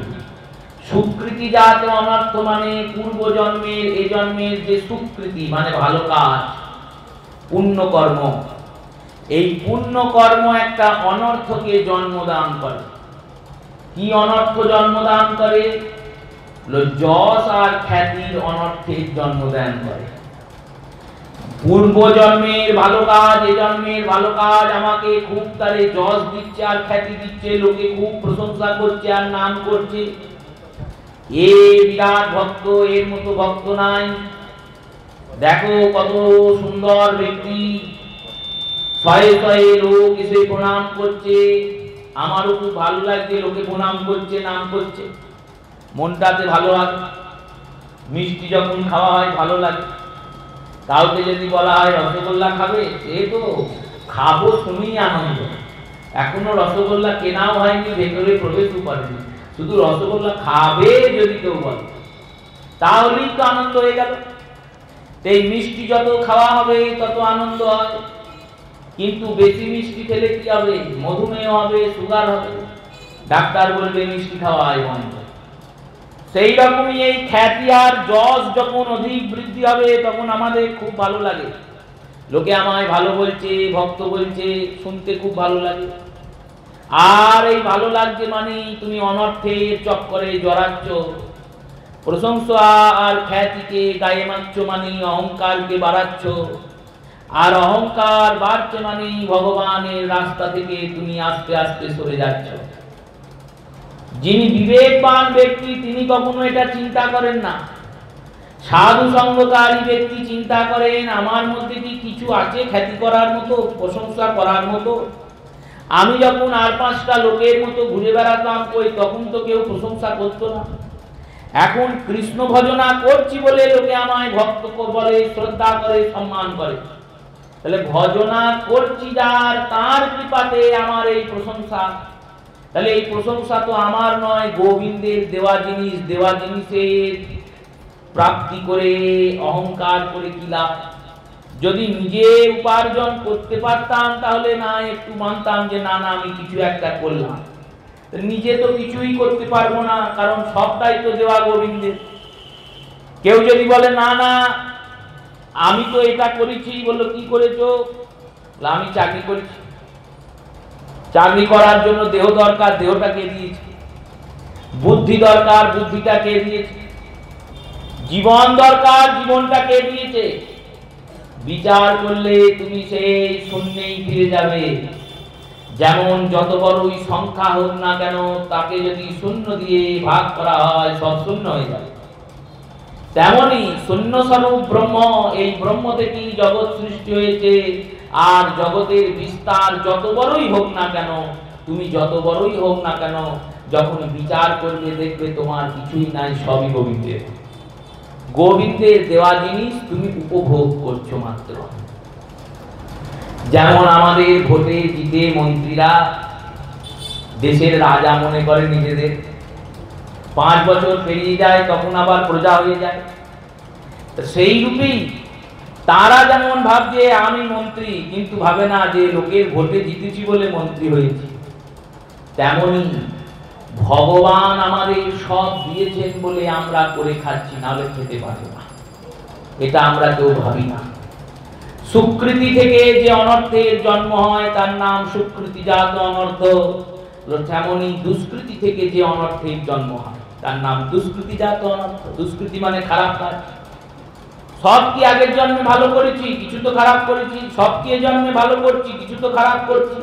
সুকৃতিজাত অনর্থ মানে পূর্বজন্মের এ জন্মের যে সুকৃতি মানে ভালো কাজ, পুণ্যকর্ম, এই পুণ্যকর্ম একটা অনর্থকে জন্মদান করে। কি অনর্থ জন্মদান করে? যশ আর খ্যাতির অনর্থের জন্মদান করে। পূর্বজন্মের ভালো কাজ, এ জন্মের ভালো কাজ আমাকে খুব তারে যশ দিচ্ছে আর খ্যাতি দিচ্ছে, লোকে খুব প্রশংসা করছে আর নাম করছে। এ বিরাট ভক্ত, এর মতো ভক্ত নাই, দেখো কত সুন্দর ব্যক্তি, শয়ে শয়ে লোক এসে প্রণাম করছে, আমারও খুব ভালো লাগছে, লোকে প্রণাম করছে, নাম করছে, মনটাতে ভালো লাগে। মিষ্টি যখন খাওয়া হয় ভালো লাগে। কাউকে যদি বলা হয় রসগোল্লা খাবে, সে তো খাবো শুনেই আনন্দ। এখনো রসগোল্লা কেনাও হয়নি, ভেতরে প্রবেশও করেনি, শুধু রসগোল্লা খাবে যদি কেউ বলে, তাহলেই তো আনন্দ হয়ে গেল। এই মিষ্টি যত খাওয়া হবে তত আনন্দ হয়। কিন্তু বেশি মিষ্টি খেলে কি হবে? মধুমেহ হবে, সুগার হবে, ডাক্তার বলবে মিষ্টি খাওয়া হয় বন্ধ। সেই রকমই এই খ্যাতি আর যশ যখন অধিক বৃদ্ধি হবে তখন আমাদের খুব ভালো লাগে। লোকে আমায় ভালো বলছে, ভক্ত বলছে, শুনতে খুব ভালো লাগে। আর এই ভালো লাগছে মানে তুমি অনর্থের চক্করে জড়াচ্ছ, প্রশংসা আর খ্যাতিকে গায়ে মারছ মানে অহংকারকে বাড়াচ্ছ, আর অহংকার বাড়ছে মানে ভগবানের রাস্তা থেকে তুমি আস্তে আস্তে সরে যাচ্ছ। যিনি বিবেকবান ব্যক্তি তিনি কখনো এটা চিন্তা করেন না। সাধু সঙ্গকারী ব্যক্তি চিন্তা করেন আমার মধ্যে কি কিছু আছে খ্যাতি করার মতো, প্রশংসা করার মতো? আমি যখন আর পাঁচটা লোকের মতো ঘুরে বেড়াতাম কই, তখন তো কেউ প্রশংসা করতো না। এখন কৃষ্ণ ভজনা করছি বলে লোকে আমায় ভক্ত বলে, শ্রদ্ধা করে, সম্মান করে। তাহলে ভজনা করছি যার, তার কৃপাতে আমার এই প্রশংসা। তাহলে এই প্রশংসা তো আমার নয়, গোবিন্দের দেওয়া জিনিস। দেওয়া জিনিসের প্রাপ্তি করে অহংকার করে কি লাভ? যদি নিজে উপার্জন করতে পারতাম তাহলে না একটু মানতাম যে না না আমি কিছু একটা করলাম। নিজে তো কিছুই করতে পারবো না, কারণ সবটাই তো দেওয়া গোবিন্দের। কেউ যদি বলে না না আমি তো এটা করেছি, বললো কি করেছো? আমি চাকরি করেছি। চাকরি করার জন্য দেহ দরকার, দেহটা কে দিয়েছে? বুদ্ধি দরকার, বুদ্ধিটা কে দিয়েছে? জীবন দরকার, জীবনটা কে দিয়েছে? বিচার করলে তুমি সেই শূন্যেই ফিরে যাবে। যেমন যত বড়ই সংখ্যা হোক না কেন, তাকে যদি শূন্য দিয়ে ভাগ করা হয় সব শূন্য হয়ে যাবে। তেমনি শূন্য স্বরূপ ব্রহ্ম, এই ব্রহ্ম থেকেই জগৎ সৃষ্টি হয়েছে। আর জগতের বিস্তার যত বড়ই হোক না কেন, তুমি যত বড়ই হোক না কেন, যখন বিচার করবে দেখবে তোমার কিছুই নাই, সবই গোবিন্দের। গোবিন্দের দেওয়া জিনিস তুমি উপভোগ করছো মাত্র। যেমন আমাদের ভোটে জিতে মন্ত্রীরা দেশের রাজা মনে করে নিজেদের, 5 বছর পেরিয়ে যায় তখন আবার প্রজা হয়ে যায়। সেই রূপেই তারা যেমন ভাবছে আমি মন্ত্রী, কিন্তু ভাবে না যে লোকের ভোটে জিতেছি বলে মন্ত্রী হয়েছি। তেমনি ভগবান আমাদের সব দিয়েছেন বলে আমরা করে খাচ্ছি, নাহলে খেতে পারবো না, এটা আমরা কেউ ভাবি না। সুকৃতি থেকে যে অনর্থের জন্ম হয় তার নাম সুকৃতিজাত অনর্থ। তেমনি দুষ্কৃতি থেকে যে অনর্থের জন্ম হয় তার নাম দুষ্কৃতিজাত অনর্থ। দুষ্কৃতি মানে খারাপ কাজ। সব কি আগের জন্মে ভালো করেছি, কিছু তো খারাপ করেছি। সব কি এ জন্মে ভালো করছি, কিছু তো খারাপ করছি।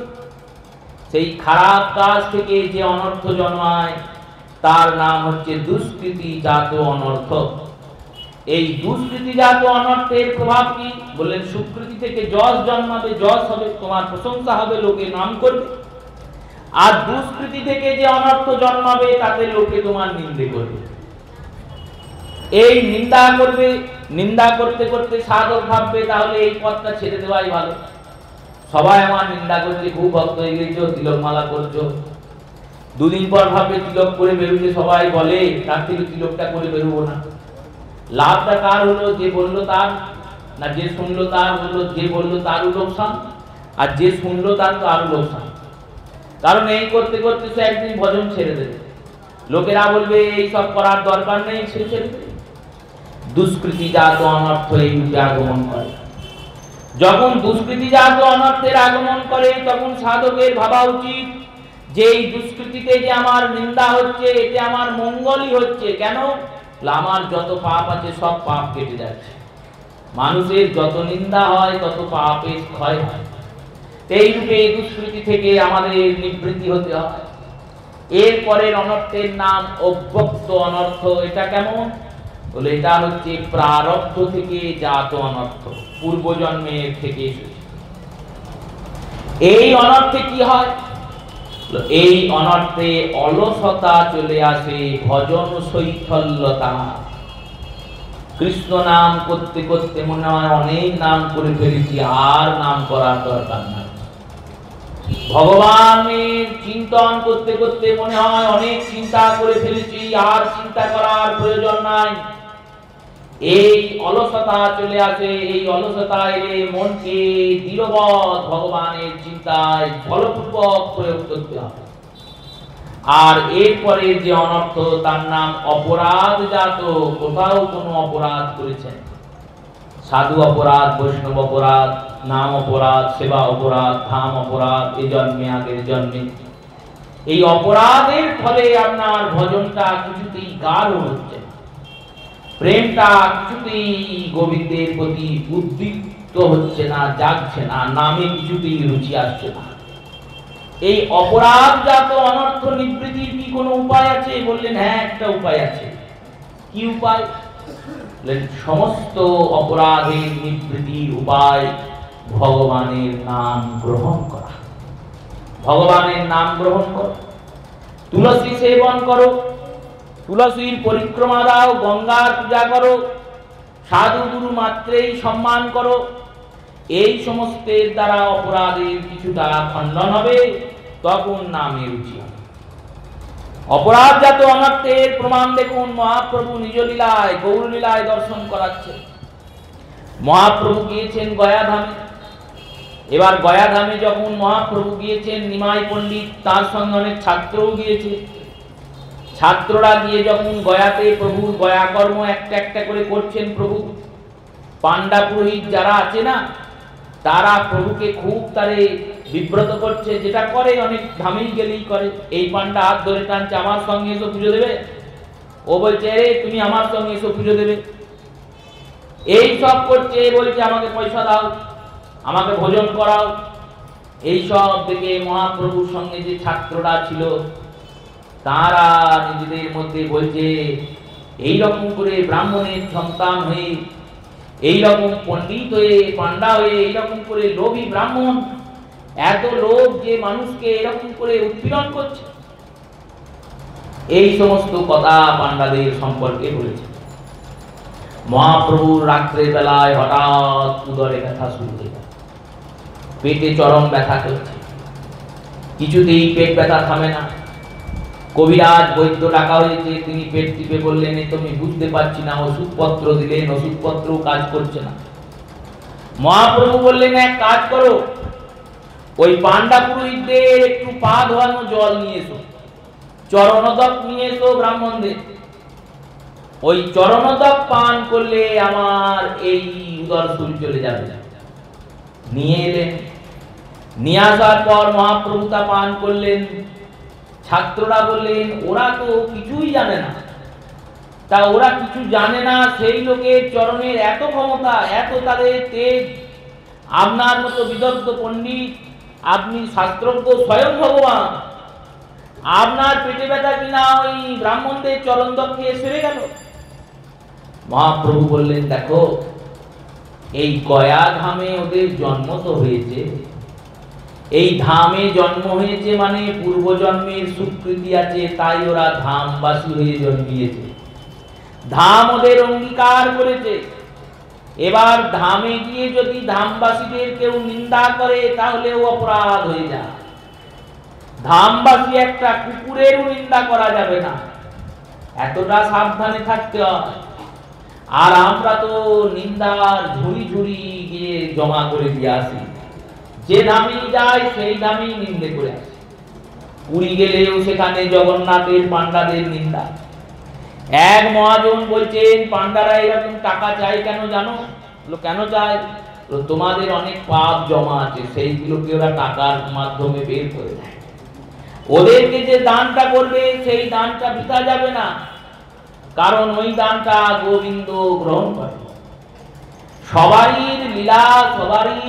সেই খারাপ কাজ থেকে যে অনর্থ জন্মায় তার নাম হচ্ছে দুষ্কৃতিজাত অনর্থ। এই দুষ্কৃতিজাত অনর্থের প্রভাব কি? বললেন সুকৃতি থেকে যশ জন্মাবে, যশ হবে, তোমার প্রশংসা হবে, লোকে নাম করবে। আর দুষ্কৃতি থেকে যে অনর্থ জন্মাবে তাতে লোকে তোমার নিন্দে করবে। এই নিন্দা করবে, নিন্দা করতে করতে সাধক ভাববে তাহলে এই পথটা ছেড়ে দেওয়াই ভালো। সবাই আমার নিন্দা করছে, খুব ভক্ত হয়ে গেছো, তিলকমালা করছো। দুদিন পর ভাববে তিলক করে বেরোলে সবাই বলে, তার থেকে তিলকটা করে বেরোবো না। লাভটা কার হলো? যে বললো তার, না যে শুনলো তার হলো? যে বললো তারও লোকসান, আর যে শুনলো তার তো আরো লোকসান। কারণ এই করতে করতে সে একদিন ভজন ছেড়ে দেবে, লোকেরা বলবে এই সব করার দরকার নেই, সে ছেড়ে দেবে। দুষ্কৃতিজাত অনর্থ এই রূপে আগমন করে। যখন দুষ্কৃতিজাত অনর্থের আগমন করে তখন সাধকের ভাবা উচিত যে এই দুষ্কৃতিতে যে আমার নিন্দা হচ্ছে এতে আমার মঙ্গলই হচ্ছে। কেন? আমার যত পাপ আছে সব পাপ কেটে যাচ্ছে। মানুষের যত নিন্দা হয় তত পাপের ক্ষয় হয়। এই রূপে এই দুষ্কৃতি থেকে আমাদের নিবৃত্তি হতে হয়। এরপরের অনর্থের নাম অব্যক্ত অনর্থ। এটা কেমন? বলে এটা হচ্ছে প্রারব্ধ থেকে জাত অনর্থ, পূর্বজন্মের থেকে এসেছে। এই অনর্থে কি হয়? এই অনর্থে অলসতা চলে আসে, ভজন শৈথল্যতা। কৃষ্ণ নাম করতে করতে মনে হয় অনেক নাম করে ফেলেছি, আর নাম করার দরকার নাই। ভগবানের চিন্তন করতে করতে মনে হয় অনেক চিন্তা করে ফেলেছি, আর চিন্তা করার প্রয়োজন নাই। এই অলসতা চলে আসে। এই অলসতা এলে মনকে দৃঢ়বৎ ভগবানের চিন্তায় ফলপূর্বক প্রয়োগ করতে হবে। আর এরপরে যে অনর্থ তার নাম অপরাধ জাত। কোথাও কোনো অপরাধ করেছেন, সাধু অপরাধ, বৈষ্ণব অপরাধ, নাম অপরাধ, সেবা অপরাধ, ধাম অপরাধ, এ জন্মে আগের জন্মে। এই অপরাধের ফলে আপনার ভজনটা কিছুতেই গাঢ় হচ্ছে, প্রেমটা কিছুতেই গোবিন্দের প্রতি উদ্দীপ্ত হচ্ছে না, জাগছে না, নামে কিছুতেই রুচি আসছে না। এই অপরাধজাত অনর্থ নিবৃত্তির কি কোনো উপায় আছে? বললেন হ্যাঁ, একটা উপায় আছে। কি উপায়? সমস্ত অপরাধের নিবৃত্তির উপায় ভগবানের নাম গ্রহণ করা। ভগবানের নাম গ্রহণ করো, তুলসী সেবন করো, তুলসীর পরিক্রমা দাও, গঙ্গার পূজা করো, সাধু গুরু মাত্রেই সম্মান করো। এই সমস্তের দ্বারা অপরাধের কিছুটা খণ্ডন হবে, তখন নামে রুচি হবে। অপরাধজাত অনর্থের প্রমাণ দেখুন, মহাপ্রভু নিজ লীলায় গৌর লীলায় দর্শন করাচ্ছে। মহাপ্রভু গিয়েছেন গয়া ধামে। এবার গয়া ধামে যখন মহাপ্রভু গিয়েছেন, নিমাই পণ্ডিত তার সঙ্গে অনেক ছাত্রও গিয়েছে। ছাত্ররা গিয়ে যখন গয়াতে প্রভুর গয়া কর্ম একটা একটা করে করছেন, প্রভু পান্ডা পুরোহিত যারা আছে না, তারা প্রভুকে খুব তারে বিব্রত করছে, যেটা করে অনেক ধামেই গেলেই করে। এই পান্ডা হাত ধরে টানছে, আমার সঙ্গে এসো পুজো দেবে। ও বলছে, আরে তুমি আমার সঙ্গে এসো পুজো দেবে। এই সব করছে, বলছে আমাকে পয়সা দাও, আমাকে ভোজন করাও। এই সব দেখে মহাপ্রভুর সঙ্গে যে ছাত্ররা ছিল তারা নিজেদের মধ্যে বলছে, এইরকম করে ব্রাহ্মণের সন্তান হয়ে, এইরকম পণ্ডিত হয়ে, পান্ডা হয়ে, এইরকম করে লোভী ব্রাহ্মণ, এত লোভ যে মানুষকে এরকম করে উৎপীড়ন করছে। এই সমস্ত কথা পান্ডাদের সম্পর্কে বলেছে। মহাপ্রভুর রাত্রের বেলায় হঠাৎ উদরে ব্যথা শুরু হয়ে গেল, পেটে চরম ব্যথা করছে, কিছুতেই পেট ব্যথা থামে না। কবিরাজ বৈদ্য ডাকা হয়েছে, তিনি পেট টিপে বললেন, তুমি বুঝতে পারছি না। ওষুধপত্র দিলেন, ওষুধপত্র কাজ করছে না। মহাপ্রভু বললেন, এক কাজ করো, ওই পান্ডা পুরোহিতদের একটু পা ধোয়ানো জল নিয়ে এসো, চরণোদক নিয়ে এসো ব্রাহ্মণদের। ওই চরণোদক পান করলে আমার এই উদর শুল চলে যাবে। নিয়ে এলেন, নিয়ে আসার পর মহাপ্রভু তা পান করলেন। ছাত্ররা বললেন, ওরা তো কিছুই জানে না। তা ওরা কিছু জানে না, সেই লোকের চরণের এত ক্ষমতা, এত তাদের তেজ। আপনার মতো বিদগ্ধ পণ্ডিত, আপনি শাস্ত্রজ্ঞ স্বয়ং ভগবান, আপনার পেটে ব্যথা কিনা ওই ব্রাহ্মণদের চরণ দক্ষে সেরে গেল। মহাপ্রভু বললেন, দেখো, এই গয়া ধামে ওদের জন্ম তো হয়েছে। এই ধামে জন্ম হয়েছে মানে পূর্বজন্মের স্বীকৃতি আছে, তাই ওরা ধামবাসী হয়ে জন্মিয়েছে। ধাম ওদের অঙ্গীকার করেছে। এবার ধামে গিয়ে যদি ধামবাসীদের কেউ নিন্দা করে তাহলেও অপরাধ হয়ে যায়। ধামবাসী একটা কুকুরেরও নিন্দা করা যাবে না, এতটা সাবধানে থাকতে হয়। আর আমরা তো নিন্দার ঝুড়ি ঝুড়ি গিয়ে জমা করে দিয়ে আসি, যে ধামেই যায় সেই ধামেই নিন্দে করে আসি। পুরী গেলেও সেখানে জগন্নাথের পান্ডাদের নিন্দা। এক মহাজন বলছেন, পান্ডারা এরকম টাকা চায় কেন জানো? কেন চায়? তোমাদের অনেক পাপ জমা আছে, সেইগুলোকে ওরা টাকার মাধ্যমে বের করে দেয়। ওদেরকে যে দানটা করবে সেই দানটা বৃথা যাবে না, কারণ ওই দানটা গোবিন্দ গ্রহণ করে। সবারই লীলা, সবারই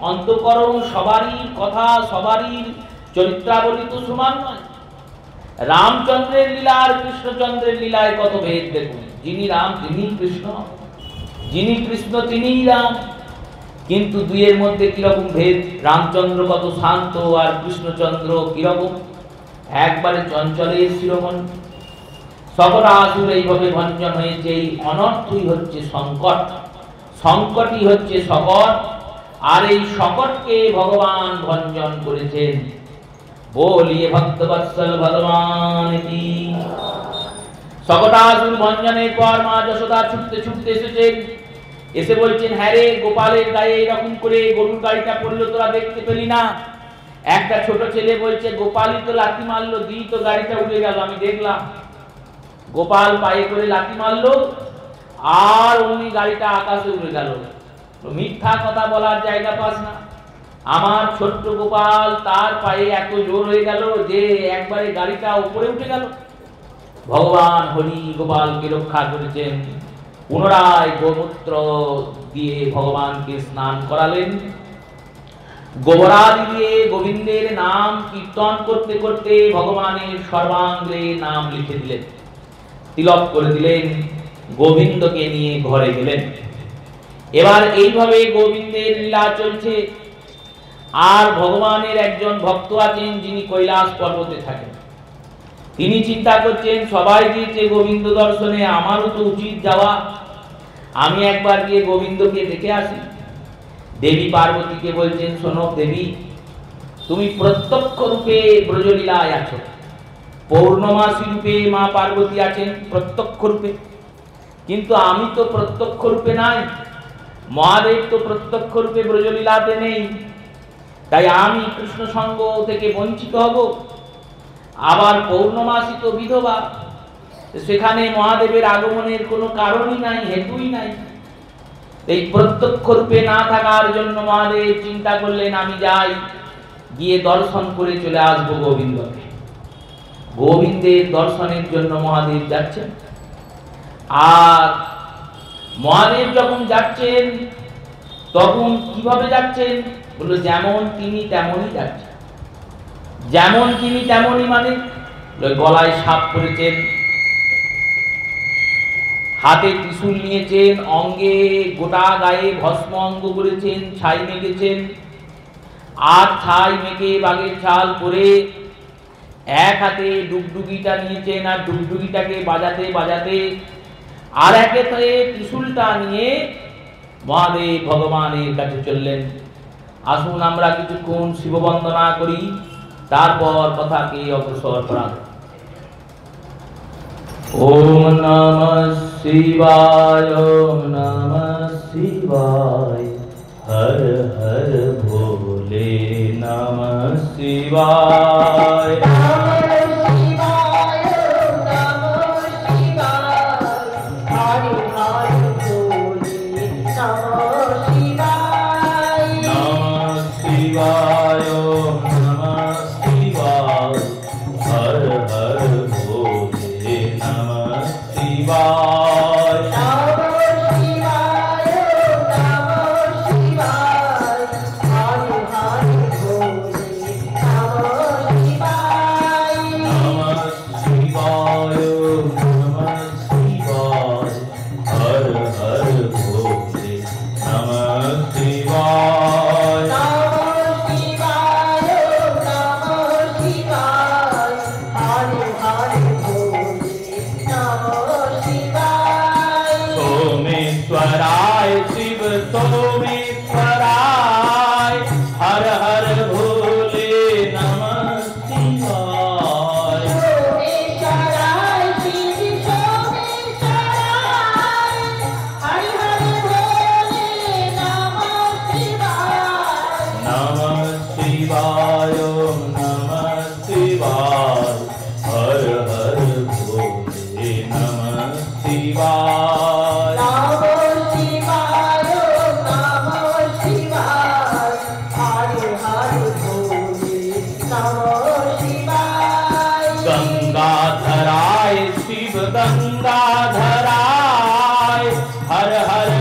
অন্তঃকরণ, সবারই কথা, সবারই চরিত্রাবলী তো সমান নয়। রামচন্দ্রের লীলা আর কৃষ্ণচন্দ্রের লীলায় কত ভেদ দেখুন। যিনি রাম তিনি কৃষ্ণ, যিনি কৃষ্ণ তিনিই রাম, কিন্তু দুইয়ের মধ্যে কিরকম ভেদ। রামচন্দ্র কত শান্ত আর কৃষ্ণচন্দ্র কিরকম একবারে চঞ্চলের শিরোমণি। সকল আসুর এইভাবে ভঞ্জন হয়েছে। এই অনর্থই হচ্ছে সংকট, সংকটই হচ্ছে সকট, আর এই সকটকে ভগবান ভঞ্জন করেছেন। বলিয়ে ভক্তবৎসল ভগবান কি। সকটাসুর ভঞ্জনের পর মা যশোদা ছুটতে ছুটতে এসেছেন। এসে বলছেন, হ্যাঁ রে, গোপালের গায়ে এরকম করে গরুর গাড়িটা পড়লো, তোরা দেখতে পেলি না? একটা ছোট ছেলে বলছে, গোপালই তো লাথি মারলো, দিই তো গাড়িটা উড়ে গেল। আমি দেখলাম গোপাল পায়ে করে লাথি মারলো আর অমনি গাড়িটা আকাশে উড়ে গেল। মিথ্যা কথা বলার জায়গা পাস না। আমার ছোট্ট গোপাল, তার পায়ে এত জোর হয়ে গেল যে একবারে গাড়িটা উপরে উঠে গেল। ভগবান হরি গোপালকে রক্ষা করেছেন। পুনরায় গোমূত্র দিয়ে ভগবানকে স্নান করালেন। গোবরাদি দিয়ে গোবিন্দের নাম কীর্তন করতে করতে ভগবানের সর্বাঙ্গে নাম লিখে দিলেন, তিলক করে দিলেন। গোবিন্দকে নিয়ে ঘরে গেলেন। এবার এইভাবে গোবিন্দের লীলা চলছে। আর ভগবানের একজন ভক্ত আছেন যিনি কৈলাস পর্বতে থাকেন। তিনি চিন্তা করছেন, সবাই গিয়েছে গোবিন্দ দর্শনে, আমারও তো উচিত যাওয়া। আমি একবার গিয়ে গোবিন্দকে দেখে আসি। দেবী পার্বতীকে বলছেন, শোনো দেবী, তুমি প্রত্যক্ষ রূপে ব্রজলীলায় আছো, পৌর্ণমাসী রূপে মা পার্বতী আছেন প্রত্যক্ষ রূপে, কিন্তু আমি তো প্রত্যক্ষ রূপে নাই, মহাদেব তো প্রত্যক্ষ রূপে ব্রজলীলাতে নেই, তাই আমি কৃষ্ণ সঙ্গ থেকে বঞ্চিত হব। আবার পৌর্ণমাসী তো বিধবা, সেখানে মহাদেবের আগমনের কোনো কারণই নাই, হেতুই নাই। এই প্রত্যক্ষ রূপে না থাকার জন্য মহাদেব চিন্তা করলেন আমি যাই, গিয়ে দর্শন করে চলে আসবো গোবিন্দকে। গোবিন্দের দর্শনের জন্য মহাদেব যাচ্ছেন। আর মহাদেব যখন যাচ্ছেন তখন কিভাবে যাচ্ছেন? বলল যেমন তিনি তেমনই যাচ্ছেন। যেমন তিনি তেমনই মানে গলায় সাপ পরেছেন, হাতে ত্রিশূল নিয়েছেন, অঙ্গে গোটা গায়ে ভস্ম অঙ্গ করেছেন, ছাই মেখেছেন, আর ছাই মেখে বাঘের ছাল পরে এক হাতে ডুগডুগিটা নিয়েছেন, আর ডুগডুগিটাকে বাজাতে বাজাতে আর এক হাতে ত্রিশূলটা নিয়ে মহাদেব ভগবানের কাছে চললেন। আসুন আমরা কিছুক্ষণ শিব বন্দনা করি, তারপর কথাকে অগ্রসর করা। ওম নমঃ শিবায়, ওম নমঃ শিবায়, হর হর ভোলে নমঃ শিবায়। Hare Hare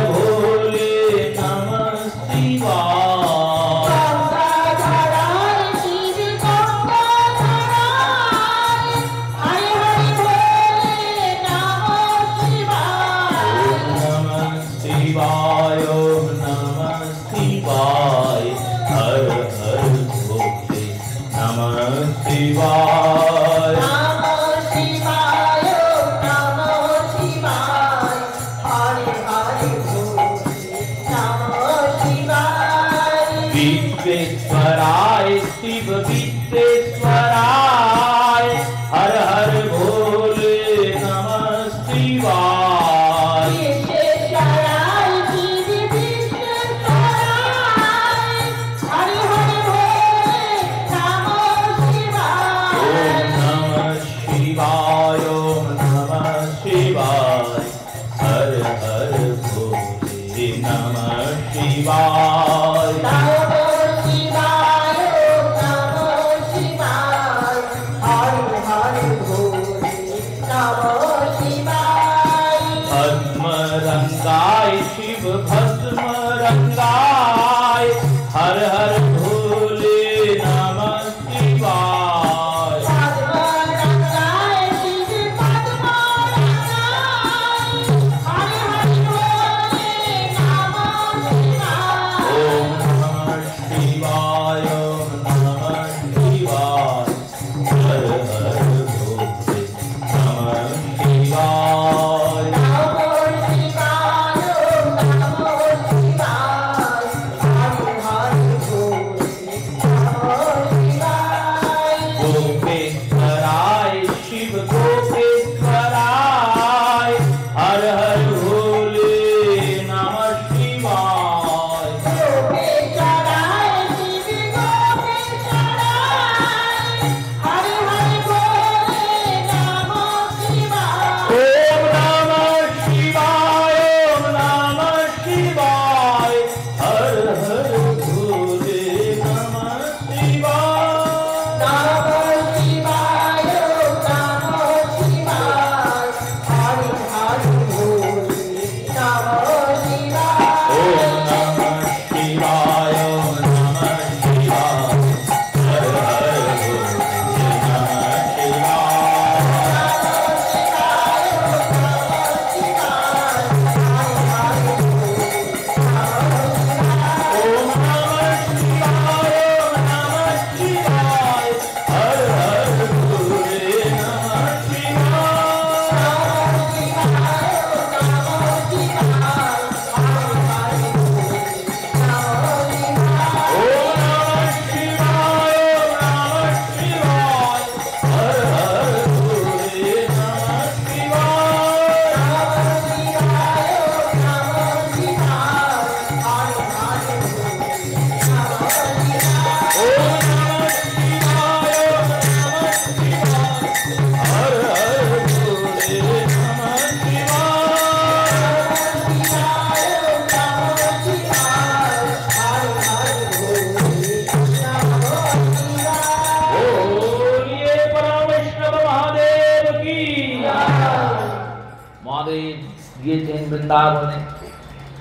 গিয়েছেন বৃন্দাবনে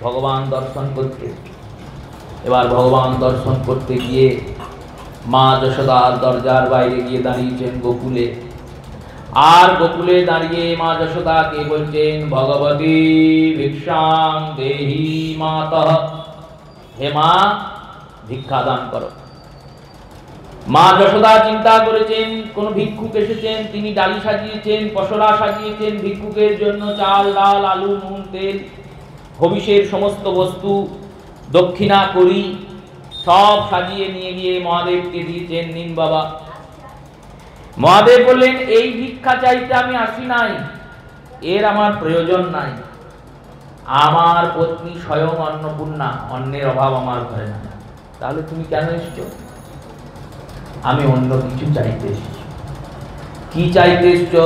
ভগবান দর্শন করতে। এবার ভগবান দর্শন করতে গিয়ে মা যশোদার দরজার বাইরে গিয়ে দাঁড়িয়েছেন গোকুলে। আর গোকুলে দাঁড়িয়ে মা যশোদাকে বলছেন, ভগবতী ভিক্ষাং দেহি মাতঃ, হে মা ভিক্ষা দান করো। মা যশোদা চিন্তা করেছেন কোন ভিক্ষুক এসেছেন, তিনি ডালি সাজিয়েছেন, পসরা সাজিয়েছেন ভিক্ষুকের জন্য, চাল ডাল আলু নুন তেল হবিষের সমস্ত বস্তু দক্ষিণা করি সব সাজিয়ে নিয়ে গিয়ে মহাদেবকে দিয়েছেন, নিন বাবা। মহাদেব বললেন, এই ভিক্ষা চাইতে আমি আসি নাই, এর আমার প্রয়োজন নাই। আমার পত্নী স্বয়ং অন্নপূর্ণা, অন্নের অভাব আমার ঘরে না। তাহলে তুমি কেন এসছো? আমি অন্য কিছু চাইতে এসেছি। কি চাইতে এসছো?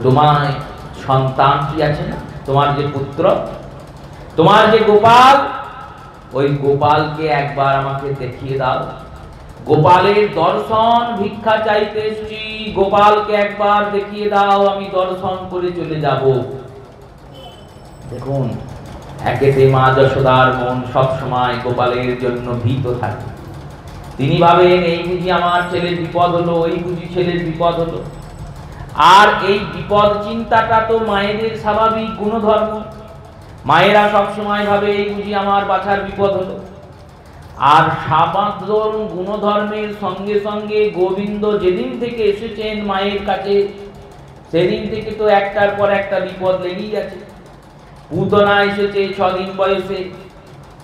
তোমার সন্তান কি আছে না, তোমার যে পুত্র, তোমার যে গোপাল, ওই গোপালকে একবার আমাকে দেখিয়ে দাও। গোপালের দর্শন ভিক্ষা চাইতে এসেছি, গোপালকে একবার দেখিয়ে দাও, আমি দর্শন করে চলে যাব। দেখুন, একেতে মা যশোদার মন সব সময় গোপালের জন্য ভীত থাকে। তিনি ভাবেন, এই বুঝি আমার ছেলের বিপদ হলো, ওই বুঝি ছেলের বিপদ হলো। আর এই বিপদ চিন্তাটা তো মায়েদের স্বাভাবিক গুণধর্ম। মায়েরা সব সময় ভাবে, এই বুঝি আমার বাছার বিপদ হলো। আর সাধারণ গুণধর্মের সঙ্গে সঙ্গে গোবিন্দ যেদিন থেকে এসেছেন মায়ের কাছে, সেদিন থেকে তো একটার পর একটা বিপদ লেগেই আছে। পুতনা এসেছে 6 দিন বয়সে,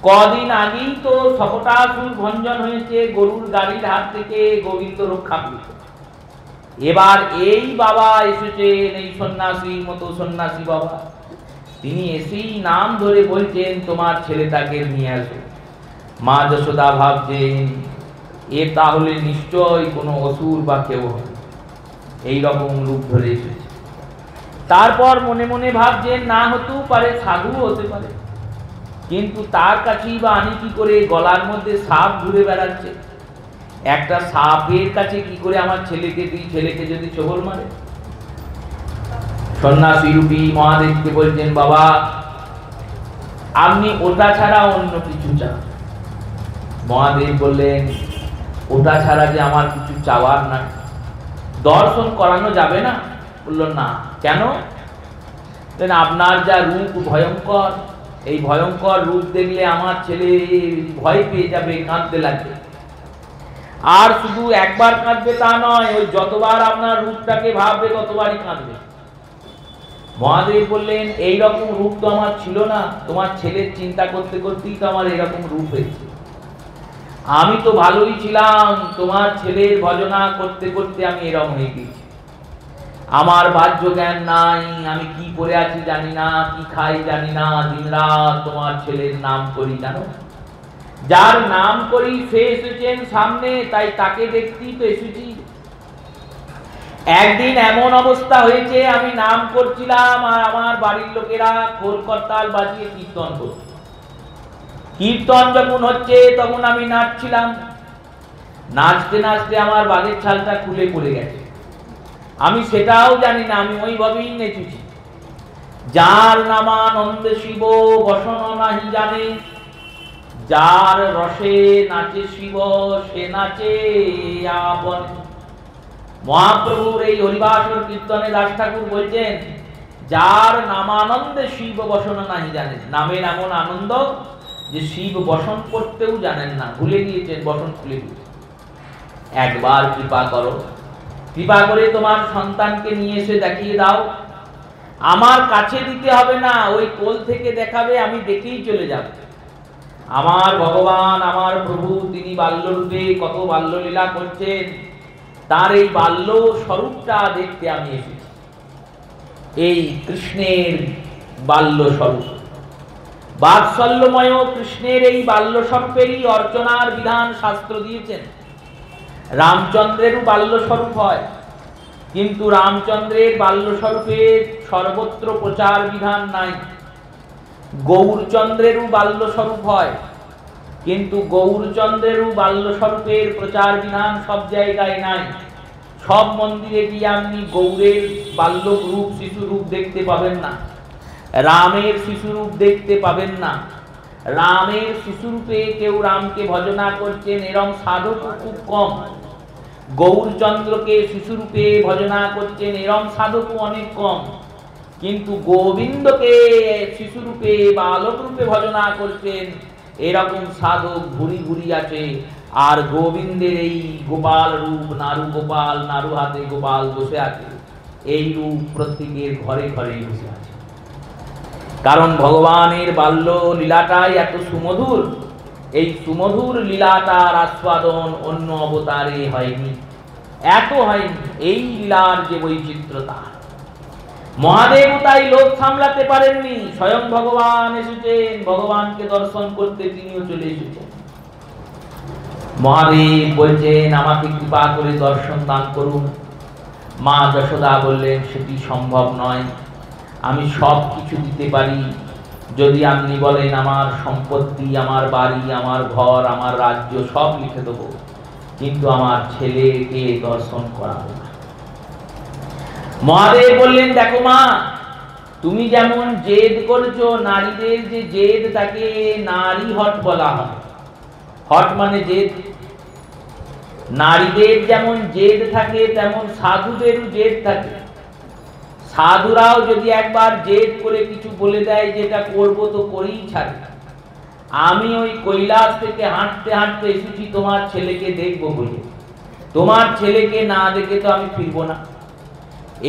কদিন আগেই তো শকটাসুর ভঞ্জন হয়েছে, গরুর গাড়ির হাত থেকে গোবিন্দ রক্ষা পেয়েছে। এবার এই বাবা এসেছেন, এই সন্ন্যাসীর মতো সন্ন্যাসী বাবা, তিনি এসেই নাম ধরে বলছেন, তোমার ছেলেটাকে নিয়ে আসো। মা যশোদা ভাবছেন, এ তাহলে নিশ্চয় কোনো অসুর বা কেউ হবে, এইরকম রূপ ধরে এসেছে। তারপর মনে মনে ভাবছেন, না হতেও পারে, সাধু হতে পারে। কিন্তু তার কাছেই বা আনি কি করে? গলার মধ্যে সাপ ঘুরে বেড়াচ্ছে, একটা সাপের কাছে কি করে আমার ছেলেকে দিই? ছেলেকে যদি ছোবল মারে। সন্ন্যাসী রূপী মহাদেবকে বলছেন, বাবা আপনি ওটা ছাড়া অন্য কিছু চান। মহাদেব বললেন, ওটা ছাড়া যে আমার কিছু চাওয়ার না। দর্শন করানো যাবে না? বলল না। কেন? আপনার যা রূপ ভয়ঙ্কর, এই ভয়ঙ্কর রূপ দেখলে আমার ছেলে ভয় পেয়ে যাবে, কাঁদতে লাগবে। আর শুধু একবার কাঁদবে তা নয়, ওই যতবার আপনার রূপটাকে ভাববে ততবারই কাঁদবে। মহাদেব বললেন, এই রকম রূপ তো আমার ছিল না, তোমার ছেলের চিন্তা করতে করতেই তো আমার এরকম রূপ হয়েছে। আমি তো ভালোই ছিলাম, তোমার ছেলের ভজনা করতে করতে আমি এরকম হয়ে গেছি। আমার বাহ্য জ্ঞান নাই, আমি কি করে আছি জানি না, কি খাই জানি না, দিনরাত তোমার ছেলের নাম করি। জানো, যার নাম করি সে এসেছেন সামনে, তাই তাকে দেখতেই তো এসেছি। একদিন এমন অবস্থা হয়েছে, আমি নাম করছিলাম আর আমার বাড়ির লোকেরা খোল করতাল বাজিয়ে কীর্তন করছে। কীর্তন যখন হচ্ছে তখন আমি নাচছিলাম, নাচতে নাচতে আমার বাঘের ছালটা খুলে পড়ে গেছে। আমি সেটাও জানি না, আমি ওইভাবেই নেচেছি। যার নামানন্দ শিব বসন নাহি জানে, যার রসে নাচে শিব সে নাচে আপনে। মহাপ্রভুর এই হরিবাসর কীর্তনে দাস ঠাকুর বলছেন, যার নামানন্দে শিব বসন নাহি জানে। নামের এমন আনন্দ যে শিব বসন করতেও জানেন না, ভুলে গিয়েছেন, বসন খুলে দিয়েছেন। একবার কৃপা করো, কৃপা করে তোমার সন্তানকে নিয়ে এসে দেখিয়ে দাও। আমার কাছে দিতে হবে না, ওই কোল থেকে দেখাবে, আমি দেখেই চলে যাব। আমার ভগবান, আমার প্রভু, তিনি বাল্যরূপে কত বাল্যলীলা করছেন, তার এই বাল্য স্বরূপটা দেখতে আমি এসেছি। এই কৃষ্ণের বাল্য স্বরূপ, বাৎসল্যময় কৃষ্ণের এই বাল্য স্বরূপেরই অর্চনার বিধান শাস্ত্র দিয়েছেন। রামচন্দ্রেরও বাল্য স্বরূপ হয়, কিন্তু রামচন্দ্রের বাল্য স্বরূপের সর্বত্র প্রচার বিধান নাই। গৌরচন্দ্রেরও বাল্য স্বরূপ হয়, কিন্তু গৌরচন্দ্রেরও বাল্য স্বরূপের প্রচার বিধান সব জায়গায় নাই। সব মন্দিরে গিয়ে আপনি গৌরের বাল্য রূপ, শিশু রূপ দেখতে পাবেন না। রামের শিশুরূপ দেখতে পাবেন না। রামের শিশুরূপে কেউ রামকে ভজনা করছেন এরম সাধক খুব কম। গৌরচন্দ্রকে শিশুরূপে ভজনা করছেন এরম সাধকও অনেক কম। কিন্তু গোবিন্দকে শিশুরূপে বা আলোকরূপে ভজনা করছেন এরকম সাধক ভুরি ভুরি আছে। আর গোবিন্দের এই গোপাল রূপ, নারু গোপাল, নারু হাতে গোপাল বসে আছে, এই রূপ প্রত্যেকের ঘরে ঘরে বসে আছে। কারণ ভগবানের বাল্য লীলাটাই এত সুমধুর, এই সুমধুর লীলাটার আস্বাদন অন্য অবতারে হয়নি, এত হয়নি। এই লীলার যে বৈচিত্র্যতা, মহাদেব তাই লোক সামলাতে পারেননি, স্বয়ং ভগবান এসেছেন, ভগবানকে দর্শন করতে তিনিও চলে এসেছেন। মহাদেব বলছেন আমাকে কৃপা করে দর্শন দান করুন। মা যশোদা বললেন সেটি সম্ভব নয়, আমি সব কিছু দিতে পারি যদি আপনি বলেন আমার সম্পত্তি, আমার বাড়ি, আমার ঘর, আমার রাজ্য সব লিখে দেবো, কিন্তু আমার ছেলেকে দর্শন করাবো না। মহাদেব বললেন দেখো মা, তুমি যেমন জেদ করছো, নারীদের যে জেদ তাকে নারী হট বলা হয়। হট মানে জেদ। নারীদের যেমন জেদ থাকে তেমন সাধুদেরও জেদ থাকে। সাধুরাও যদি একবার জেদ করে কিছু বলে দেয় যেটা করবো তো করেই ছাড়ে। আমি ওই কৈলাস থেকে হাঁটতে হাঁটতে এসেছি তোমার ছেলেকে দেখবো বলে, তোমার ছেলেকে না দেখে তো আমি ফিরবো না।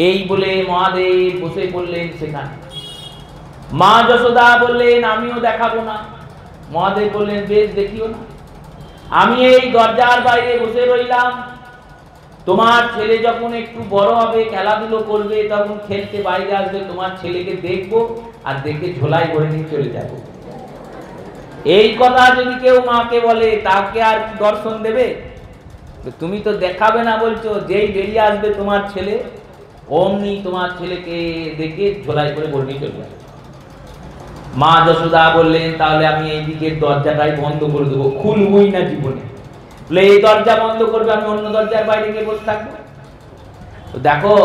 এই বলে মহাদেব বসে পড়লেন সেখানে। মা যশোদা বললেন আমিও দেখাবো না। মহাদেব বললেন বেশ, দেখিও না, আমি এই দরজার বাইরে বসে রইলাম। তোমার ছেলে যখন একটু বড় হবে, খেলাধুলো করবে, তখন খেলতে বাইরে আসবে, তোমার ছেলেকে দেখবো আর দেখে ঝোলায় ভরে নিয়ে চলে যাবো। এই কথা যদি কেউ মাকে বলে তাকে আর কি দর্শন দেবে? তুমি তো দেখাবে না বলছো, যেই বেরিয়ে আসবে তোমার ছেলে অমনি তোমার ছেলেকে দেখে ঝোলায় করে ভরে নিয়ে চলে যাবে। মা যশোদা বললেন তাহলে আমি এই দিকের দরজাটাই বন্ধ করে দেবো, খুলবই না জীবনে। এই দরজা বন্ধ করবে, আমি অন্য দরজার বাইরে গিয়ে বসে থাকবো। তো দেখো,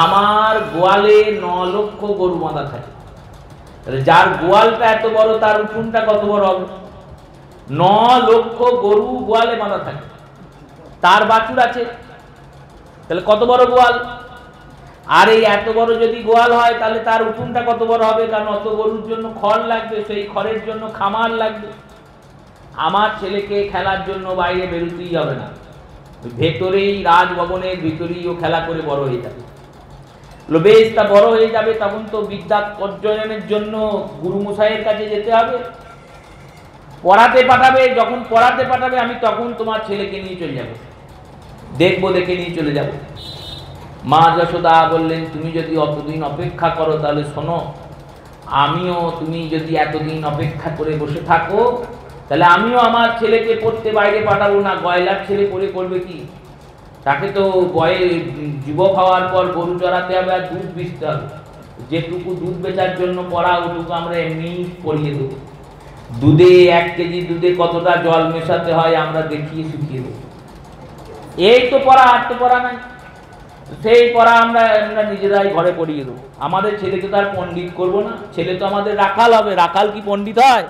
আমার গোয়ালে 9 লক্ষ গরু বাঁধা থাকে, যার গোয়ালটা এত বড় তার উঠোনটা কত বড় হবে? 9 লক্ষ গরু গোয়ালে বাঁধা থাকে, তার বাছুর আছে, তাহলে কত বড় গোয়াল। আর এই এত বড় যদি গোয়াল হয় তাহলে তার উঠোনটা কত বড় হবে, কারণ অত গরুর জন্য খড় লাগবে, সেই খড়ের জন্য খামার লাগবে। আমার ছেলেকে খেলার জন্য বাইরে বেরোতেই হবে না, ভেতরেই রাজভবনের ভিতরেই ও খেলা করে বড় হয়ে যাবে। বেশ, তা বড় হয়ে যাবে তখন তো বিদ্যা অর্জনের জন্য গুরুমশাইয়ের কাছে যেতে হবে, পড়াতে পাঠাবে। যখন পড়াতে পাঠাবে আমি তখন তোমার ছেলেকে নিয়ে চলে যাব, দেখবো, দেখে নিয়ে চলে যাব। মা যশোদা বললেন তুমি যদি অতদিন অপেক্ষা করো তাহলে শোনো, আমিও, তুমি যদি এতদিন অপেক্ষা করে বসে থাকো তাহলে আমিও আমার ছেলেকে পড়তে বাইরে পাঠাবো না। গয়লার ছেলে পড়ে করবে কি? তাকে তো যুবক হওয়ার পর গরু চড়াতে হবে আর দুধ বেচতে হবে। যেটুকু দুধ বেচার জন্য পড়া ওটুকু আমরা এমনি পড়িয়ে দেবো। দুধে 1 কেজি দুধে কতটা জল মেশাতে হয় আমরা দেখিয়ে শিখিয়ে দেবো। এই তো পড়া, আর তো পড়া নাই। সেই পড়া আমরা নিজেরাই ঘরে পড়িয়ে দেবো। আমাদের ছেলেকে তো আর পণ্ডিত করবো না, ছেলে তো আমাদের রাখাল হবে। রাখাল কি পণ্ডিত হয়?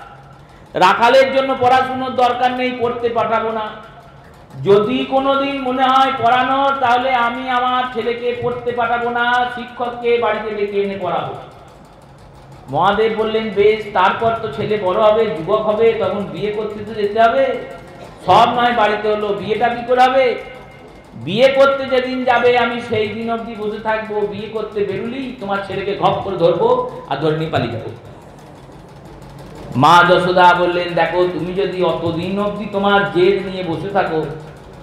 রাখালের জন্য পড়াশুনোর দরকার নেই, পড়তে পাঠাবো না। যদি কোনোদিন মনে হয় পড়ানোর, তাহলে আমি আমার ছেলেকে পড়তে পাঠাবো না, শিক্ষককে বাড়িতে ডেকে এনে পড়াবো। মহাদেব বললেন বেশ, তারপর তো ছেলে বড় হবে, যুবক হবে, তখন বিয়ে করতে তো যেতে হবে। সব নয় বাড়িতে হলো, বিয়েটা কি করে হবে? বিয়ে করতে যেদিন যাবে আমি সেই দিন অবধি বসে থাকবো। বিয়ে করতে বেরুলি তোমার ছেলেকে ঘপ করে ধরবো আর ধরে নিয়ে পালিয়ে যাবো। মা যশোদা বললেন দেখো, তুমি যদি অতদিন অবধি তোমার জেদ নিয়ে বসে থাকো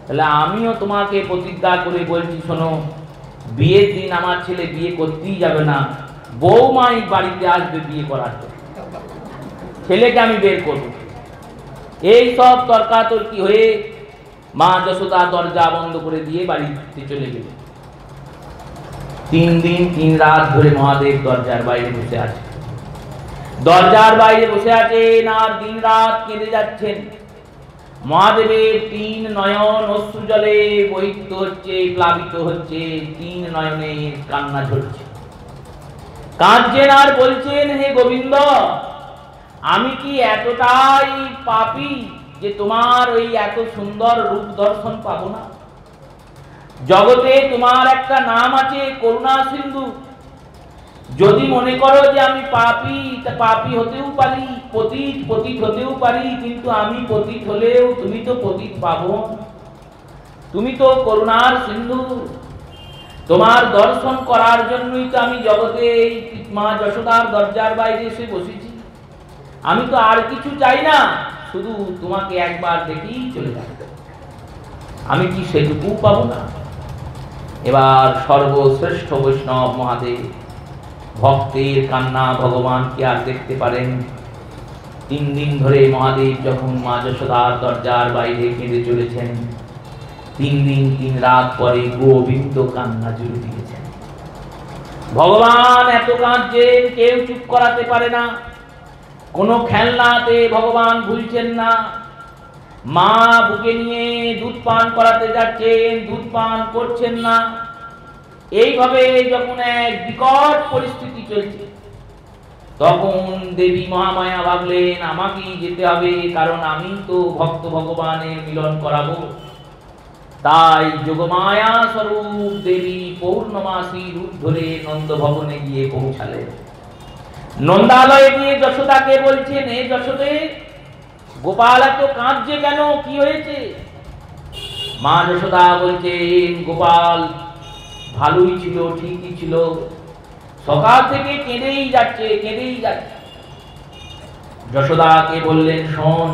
তাহলে আমিও তোমাকে প্রতিজ্ঞা করে বলছি, শোনো, বিয়ের দিন আমার ছেলে বিয়ে করতেই যাবে না, বৌমাই বাড়িতে আসবে বিয়ে করার জন্য, ছেলেকে আমি বের করবো। এই সব তর্কাতর্কি হয়ে মা যশোদা দরজা বন্ধ করে দিয়ে বাড়িতে চলে গেল। 3 দিন 3 রাত ধরে মহাদেব দরজার বাইরে বসে আছে, দরজার বাইরে বসে আছেন আর দিন রাত কেঁদে যাচ্ছেন। মহাদেবের 3 নয়ন অশ্রু জলে বহিত হচ্ছে, প্লাবিত হচ্ছে, 3 নয়নে কান্না ঝরছে। কাঁদছেন আর বলছেন, হে গোবিন্দ, আমি কি এতটাই পাপী যে তোমার ওই এত সুন্দর রূপ দর্শন পাবো না? জগতে তোমার একটা নাম আছে করুণা সিন্ধু। যদি মনে করো যে আমি পাপী, তা পাপী হতেও পারি, পতিত পতিত হতেও পারি, কিন্তু আমি পতিত হলেও তুমি তো পতিত পাবো, তুমি তো করুণার সিন্ধু। তোমার দর্শন করার জন্যই তো আমি জগতে এই মা যশোদার দরজার বাইরে এসে বসেছি। আমি তো আর কিছু চাই না, শুধু তোমাকে একবার দেখেই চলে যাব। আমি কি সেটুকু পাবো না? এবার সর্বশ্রেষ্ঠ বৈষ্ণব মহাদেব ভক্তের কান্না ভগবান কি আর দেখতে পারেন? 3 দিন ধরে মহাদেব যখন মা যশোদার দরজার বাইরে কেঁদে চলেছেন, 3 দিন 3 রাত পরে গোবিন্দ কান্না জুড়ে দিয়েছেন। ভগবান এত কাঁদছেন, কেউ চুপ করাতে পারে না। কোনো খেলনাতে ভগবান ভুলছেন না। মা বুকে নিয়ে দুধ পান করাতে যাচ্ছেন, দুধ পান করছেন না। এইভাবে যখন এক বিকট পরিস্থিতি চলছে, তখন দেবী মহামায়া ভাবলেন আমাকেই যেতে হবে, কারণ আমি তো ভক্ত ভগবানের মিলন করাবো। তাই যোগমায়া স্বরূপ দেবী পৌর্ণমাসী রূপ ধরে নন্দ ভবনে গিয়ে পৌঁছালেন। নন্দালয়ে গিয়ে যশোদাকে বলছেন, হে যশোদে, গোপাল এত কাঁদছে কেন, কি হয়েছে? মা যশোদা বলছেন, গোপাল ভালোই ছিল, ঠিকই ছিল, সকাল থেকে কেঁদেই যাচ্ছে, কেঁদেই যাচ্ছে। যশোদাকে বললেন, শোন,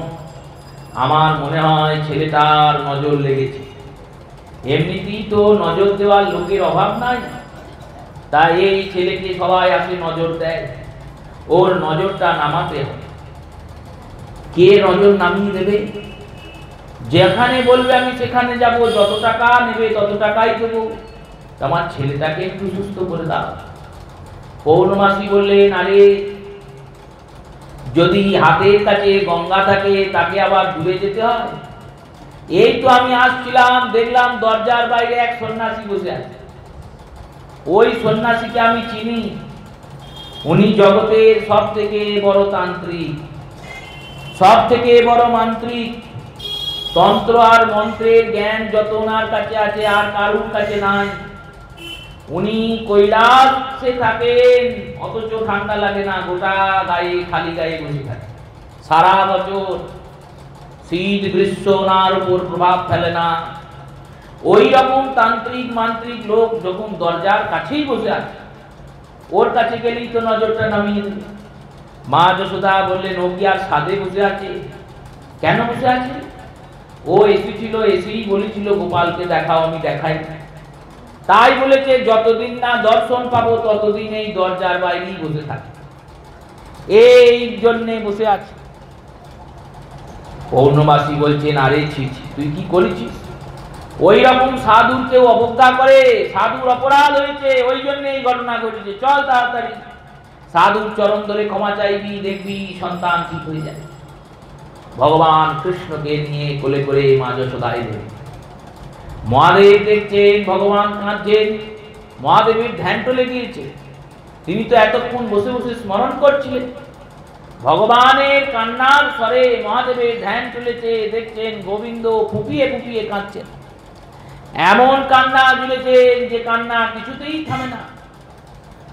আমার মনে হয় ছেলেটার নজর লেগেছে। এমনিতেই তো নজর দেওয়ার লোকের অভাব নাই, তাই এই ছেলেকে সবাই আসে নজর দেয়, ওর নজরটা নামাতে হবে। কে নজর নামিয়ে দেবে? যেখানে বলবে আমি সেখানে যাব, যত টাকা নেবে তত টাকাই দেবো, আমার ছেলেটাকে একটু সুস্থ করে দাও। পৌর্ণমাসী বললেন, আরে যদি হাতের কাছে গঙ্গা থাকে তাকে আবার ডুবে যেতে হয়? এই তো আমি আসছিলাম, দেখলাম দরজার বাইরে এক সন্ন্যাসী বসে আছে। ওই সন্ন্যাসীকে আমি চিনি, উনি জগতের সব থেকে বড় তান্ত্রিক, সব থেকে বড় মান্ত্রিক। তন্ত্র আর মন্ত্রের জ্ঞান যত ওনার কাছে আছে আর কারুর কাছে নাই। উনি কৈলাসে থাকেন, অথচ ঠান্ডা লাগে না, গোটা গায়ে খালি গায়ে বসে থাকে সারা বছর। শীত গ্রীষ্ম ওনার উপর প্রভাব ফেলে না। ওই রকম তান্ত্রিক মান্ত্রিক লোক যখন দরজার কাছেই বসে আছে, ওর কাছে গেলেই তো নজরটা নামিয়ে দেবে। মা যশোদা বললেন, ও কি আর সাধে বসে আছে? কেন বসে আছে? ও এসেছিল, এসেই বলেছিল গোপালকে দেখাও, আমি দেখাই। তাই বলেছে যতদিন না দর্শন পাবো ততদিন এই দরজার বাইরেই বসে থাকে, এই জন্যে বসে আছে। পৌর্ণমাসী বলছেন, আরে ছি, তুই কি করেছিস? ওই রকম সাধুর কেউ অবজ্ঞা করে, সাধুর অপরাধ হয়েছে, ওই জন্য এই ঘটনা ঘটেছে। চল তাড়াতাড়ি সাধুর চরণ ধরে ক্ষমা চাইবি, দেখবি সন্তান ঠিক হয়ে যায়। ভগবান কৃষ্ণকে নিয়ে কোলে করে মা যশোদা এলেন। মহাদেব দেখছেন ভগবান কাঁদছেন, মহাদেবের ধ্যান টলে গিয়েছে। তিনি তো এতক্ষণ বসে বসে স্মরণ করছিলেন। ভগবানের কান্নার স্বরে মহাদেবের ধ্যান চলেছে, দেখছেন গোবিন্দ ফুপিয়ে ফুপিয়ে কাঁদছেন। এমন কান্না জুড়েছেন যে কান্না কিছুতেই থামে না।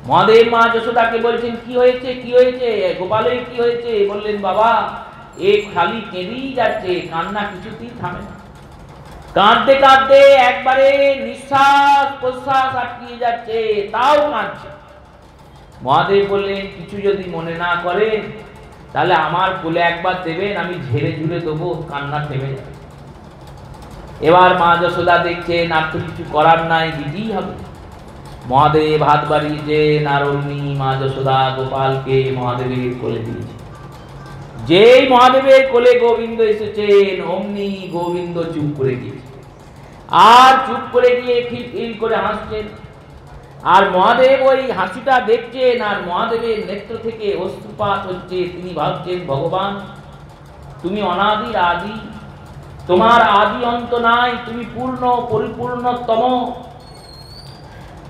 মহাদেব মা যশোদাকে বলছেন, কি হয়েছে, কি হয়েছে, গোপালের কি হয়েছে? বললেন, বাবা এ খালি কেঁদেই যাচ্ছে, কান্না কিছুতেই থামে না। কাঁদতে কাঁদতে একবারে নিঃশ্বাস প্রশ্বাস আটকিয়ে যাচ্ছে, তাও কাঁদছে। মহাদেব বললেন, কিছু যদি মনে না করেন তাহলে আমার কোলে একবার দেবেন, আমি ঝেড়ে ঝুড়ে দেবো, কান্না থেমে যাবে। এবার মা যশোদা দেখছেন আর তো কিছু করার নাই, দিতেই হবে। মহাদেব হাত বাড়িয়েছেন আর অমনি মা যশোদা গোপালকে মহাদেবের কোলে দিয়েছে। যেই মহাদেবের কোলে গোবিন্দ এসেছেন, অমনি গোবিন্দ চুপ করে গিয়েছে। আর চুপ করে গিয়ে খিলখিল করে হাসছেন। আর মহাদেব ওই হাসিটা দেখছেন, আর মহাদেবের নেত্র থেকে অশ্রুপাত হচ্ছে। তিনি ভাবছেন, ভগবান তুমি অনাদির আদি, তোমার আদি অন্ত নাই, তুমি পূর্ণ পরিপূর্ণতম,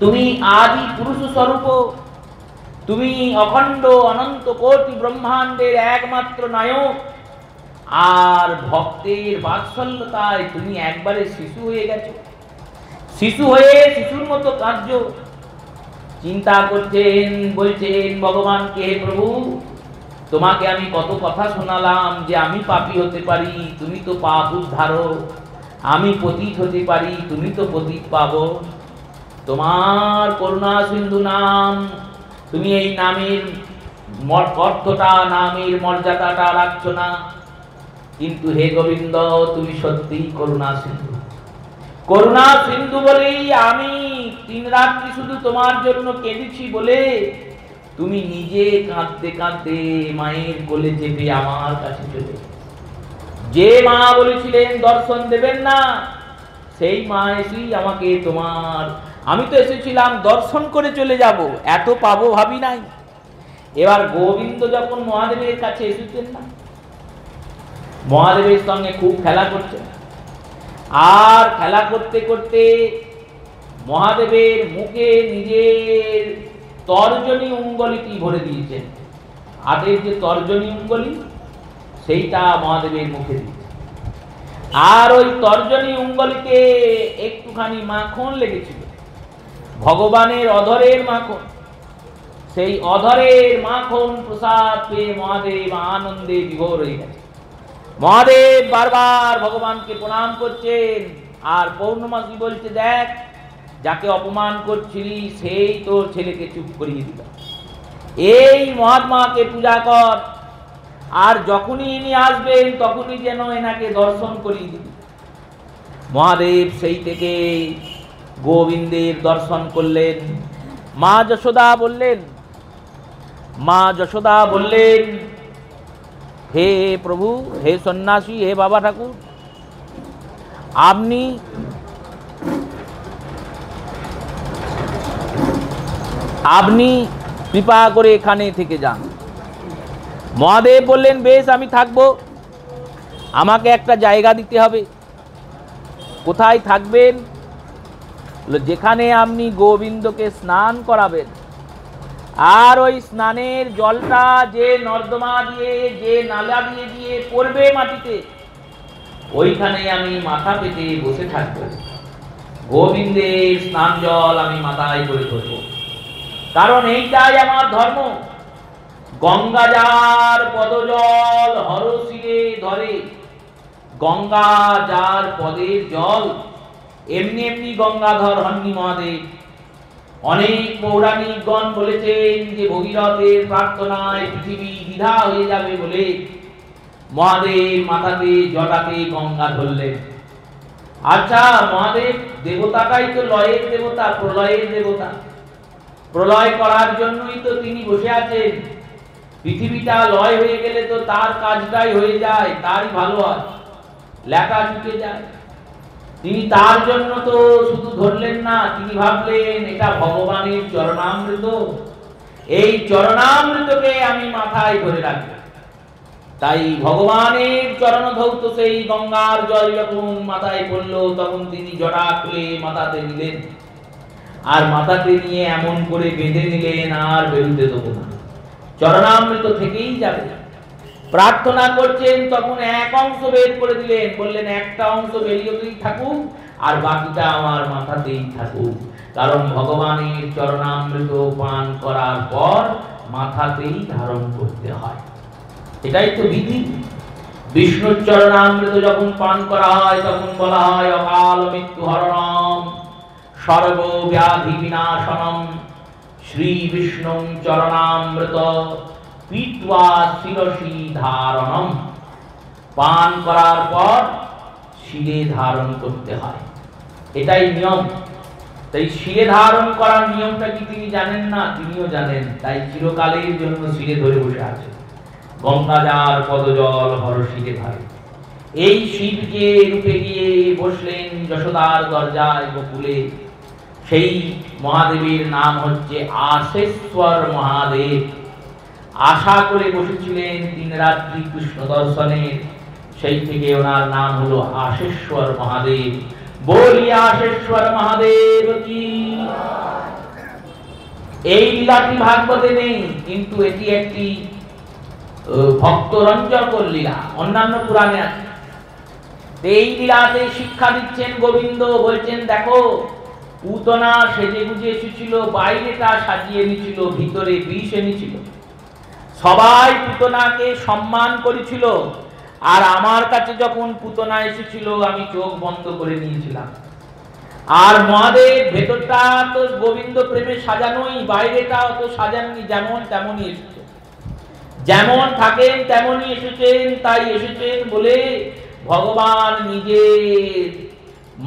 তুমি আদি পুরুষ স্বরূপ, তুমি অখণ্ড অনন্ত কোটি ব্রহ্মাণ্ডের একমাত্র নায়ক, আর ভক্তের বাৎসল্যতায় তুমি একবারে শিশু হয়ে গেছো। শিশু হয়ে শিশুর মতো কার্য চিন্তা করছেন, বলছেন ভগবানকে, হে প্রভু, তোমাকে আমি কত কথা শোনালাম যে আমি পাপী হতে পারি, তুমি তো পাপ উদ্ধারক, আমি পতিত হতে পারি, তুমি তো পতিত পাবক। তোমার করুণা সিন্ধু নাম, তুমি এই নামের অর্থটা, নামের মর্যাদাটা রাখছো না, কিন্তু হে গোবিন্দ, তুমি সত্যিই করুণা সিন্ধু। করুণা সিন্ধু বলেই আমি 3 রাত্রি শুধু তোমার জন্য কেঁদেছি বলে তুমি নিজে কাঁদতে কাঁদতে মায়ের কোলে চেপে আমার কাছে চলে। যে মা বলেছিলেন দর্শন দেবেন না, সেই মা এসেই আমাকে তোমার, আমি তো এসেছিলাম দর্শন করে চলে যাব, এত পাবো ভাবি নাই। এবার গোবিন্দ যখন মহাদেবের কাছে এসেছেন না, মহাদেবের সঙ্গে খুব খেলা করছেন, আর খেলা করতে করতে মহাদেবের মুখে নিজের তর্জনী অঙ্গুলিটি ভরে দিয়েছেন। হাতের যে তর্জনী অঙ্গুলি, সেইটা মহাদেবের মুখে দিয়েছেন, আর ওই তর্জনী অঙ্গুলিতে একটুখানি মাখন লেগেছিল, ভগবানের অধরের মাখন। সেই অধরের মাখন প্রসাদ পেয়ে মহাদেব আনন্দে বিভোর হয়ে গেছে। মহাদেব বারবার ভগবানকে প্রণাম করছেন, আর পৌর্ণমাসী বলছে, দেখ, যাকে অপমান করছিলি সেই তোর ছেলেকে চুপ করিয়ে দিল, এই মহাত্মাকে পূজা কর, আর যখনই ইনি আসবেন তখনই যেন এনাকে দর্শন করিয়ে দিবি। মহাদেব সেই থেকে গোবিন্দের দর্শন করলেন। মা যশোদা বললেন, হে প্রভু, হে সন্ন্যাসী, হে বাবা ঠাকুর, আপনি কৃপা করে এখানে থেকে যান। মহাদেব বললেন, বেশ, আমি থাকবো, আমাকে একটা জায়গা দিতে হবে। কোথায় থাকবেন? যেখানে আপনি গোবিন্দকে স্নান করাবেন, আর ওই স্নানের জলটা যে নর্দমা দিয়ে, যে নালা দিয়ে দিয়ে পড়বে মাটিতে, ওইখানে আমি মাথা পেতে বসে থাকবো, গোবিন্দের স্নান জল আমি মাথায় করে ধরব, কারণ এইটাই আমার ধর্ম। গঙ্গা যার পদজল হরশিরে ধরে, গঙ্গা যার পদের জল, এমনি এমনি গঙ্গাধর হননি মহাদেব। অনেক পৌরাণিকগণ বলেছেন যে ভগীরথের প্রার্থনায় পৃথিবী দ্বিধা হয়ে যাবে বলে মহাদেব মাথাতে জটাতে গঙ্গা ধরলেন। আচ্ছা, মহাদেব দেবতাটাই তো লয়ের দেবতা, প্রলয়ের দেবতা, প্রলয় করার জন্যই তো তিনি বসে আছেন। পৃথিবীটা লয় হয়ে গেলে তো তার কাজটাই হয়ে যায়, তারই ভালো হয়, লেখা চুকে যায়। তিনি তার জন্য তো শুধু ধরলেন না, তিনি ভাবলেন এটা ভগবানের চরণামৃত, এই চরণামৃতকে আমি মাথায় ধরে রাখবো। তাই ভগবানের চরণ ধৌত সেই গঙ্গার জল যখন মাথায় পড়লো, তখন তিনি জটা খুলে মাথাতে নিলেন, আর মাথাতে নিয়ে এমন করে বেঁধে নিলেন, আর বেরুতে দেবো না, চরণামৃত থেকেই যাবে। প্রার্থনা করছেন, তখন এক অংশ বের করে দিলেন, বললেন একটা অংশ বেরিয়েই থাকুক, আর বাকিটা আমার মাথাতেই থাকুক, কারণ ভগবানের চরণামৃত পান করার পর মাথাতেই ধারণ করতে হয়, এটাই তো বিধি। বিষ্ণুর চরণামৃত যখন পান করা হয়, তখন বলা হয় অকাল মৃত্যু হরণম সর্বব্যাধি বিনাশনম শ্রী বিষ্ণু চরণামৃত পিত্বা শিরসি ধারণম। পান করার পর শিরে ধারণ করতে হয়, এটাই নিয়ম। তাই শিরে ধারণ করার নিয়মটা কি তিনি জানেন না? তিনিও জানেন, তাই চিরকালের জন্য শিরে ধরে বসে আছে। গঙ্গা যার পদজল হর শিরে ধারে, এই শিবকে রূপে গিয়ে বসলেন যশোদার দরজায় গোকুলে। সেই মহাদেবের নাম হচ্ছে আশেশ্বর মহাদেব। আশা করে বসেছিলেন 3 রাত্রি কৃষ্ণ দর্শনের, সেই থেকে ওনার নাম হলো আশেশ্বর মহাদেব। বলি আশেশ্বর মহাদেব কি। এই লীলাটি ভাগবতে নেই, কিন্তু এটি একটি ভক্তরঞ্জক লীলা, অন্যান্য পুরাণে আছে। এই লীলাতে শিক্ষা দিচ্ছেন গোবিন্দ, বলছেন দেখো পুতনা সেজে গুজে এসেছিল, বাইরেটা সাজিয়ে নিয়েছিল, ভিতরে বিষ এনেছিল। সবাই পুতনাকে সম্মান করেছিল, আর আমার কাছে যখন পুতনা এসেছিল আমি চোখ বন্ধ করে নিয়েছিলাম। আর মহাদেব ভেতরটা তো গোবিন্দ প্রেমে সাজানোই, বাইরেটা তো সাজাননি, যেমন তেমনই এসেছে, যেমন থাকেন তেমনই এসেছেন। তাই এসেছেন বলে ভগবান নিজে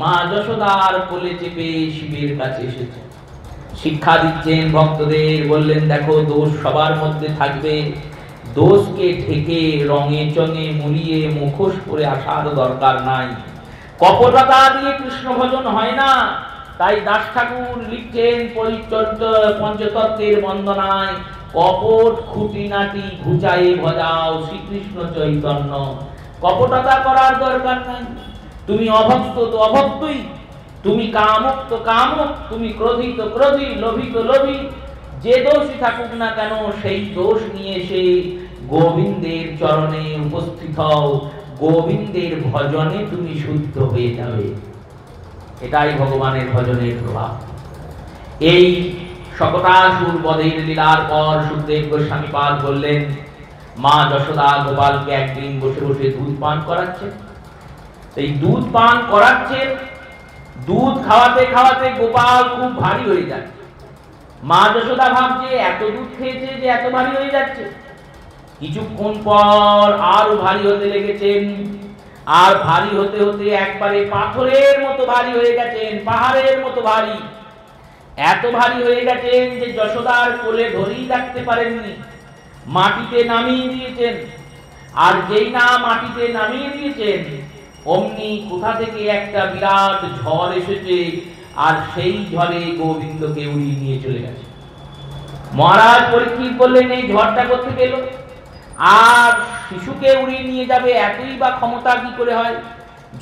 মা যশোদার কোলে চেপে শিবের কাছে এসেছেন, শিক্ষা দিচ্ছেন ভক্তদের। বললেন দেখো দোষ সবার মধ্যে থাকবে, দোষকে ঢেকে রঙে চঙে মুড়িয়ে মুখোশ পরে আসার দরকার নাই। কপটতা দিয়ে কৃষ্ণ ভজন হয় না। তাই দাস ঠাকুর লিখছেন পঞ্চতত্ত্বের বন্দনায়, কপট খুঁটিনাটি ঘুচায়ে ভজাও শ্রীকৃষ্ণ চৈতন্য। কপটতা করার দরকার নাই। তুমি অভক্ত তো অভক্তই, তুমি কামুক তো কামুক, তুমি ক্রোধী তো ক্রোধী, লোভী তো লোভী। যে দোষই থাকুক না কেন সেই দোষ নিয়ে এসে গোবিন্দের চরণে উপস্থিত হও, গোবিন্দের ভজনে তুমি শুদ্ধ হয়ে যাবে। এটাই ভগবানের ভজনের প্রভাব। এই শকটাসুর বধের লীলার পর সুখদেব গোস্বামী পাদ বললেন, মা যশোদা গোপালকে একদিন বসে বসে দুধ পান করাচ্ছেন। এই দুধ পান করাচ্ছেন, দুধ খাওয়াতে খাওয়াতে গোপাল খুব ভারী হয়ে যাচ্ছে। মা যশোদা ভাবছে এত দুধ খেয়েছে যে এত ভারী হয়ে যাচ্ছে। কিছুক্ষণ পর আরো ভারী হতে লেগেছেন, আর ভারী হতে হতে একবারে পাথরের মতো ভারী হয়ে গেছেন, পাহাড়ের মতো ভারী। এত ভারী হয়ে গেছেন যে যশোদার কোলে ধরেই রাখতে পারেননি, মাটিতে নামিয়ে দিয়েছেন। আর যেই না মাটিতে নামিয়ে দিয়েছেন, অমনি কোথা থেকে একটা বিরাট ঝড় এসেছে, আর সেই ঝড়ে গোবিন্দকে উড়িয়ে নিয়ে চলে গেছে। মহারাজ পরীক্ষিত বললেন এই ঝড়টা কোথা গেল, আর শিশুকে উড়িয়ে নিয়ে যাবে, এতই বা ক্ষমতা কি করে হয়?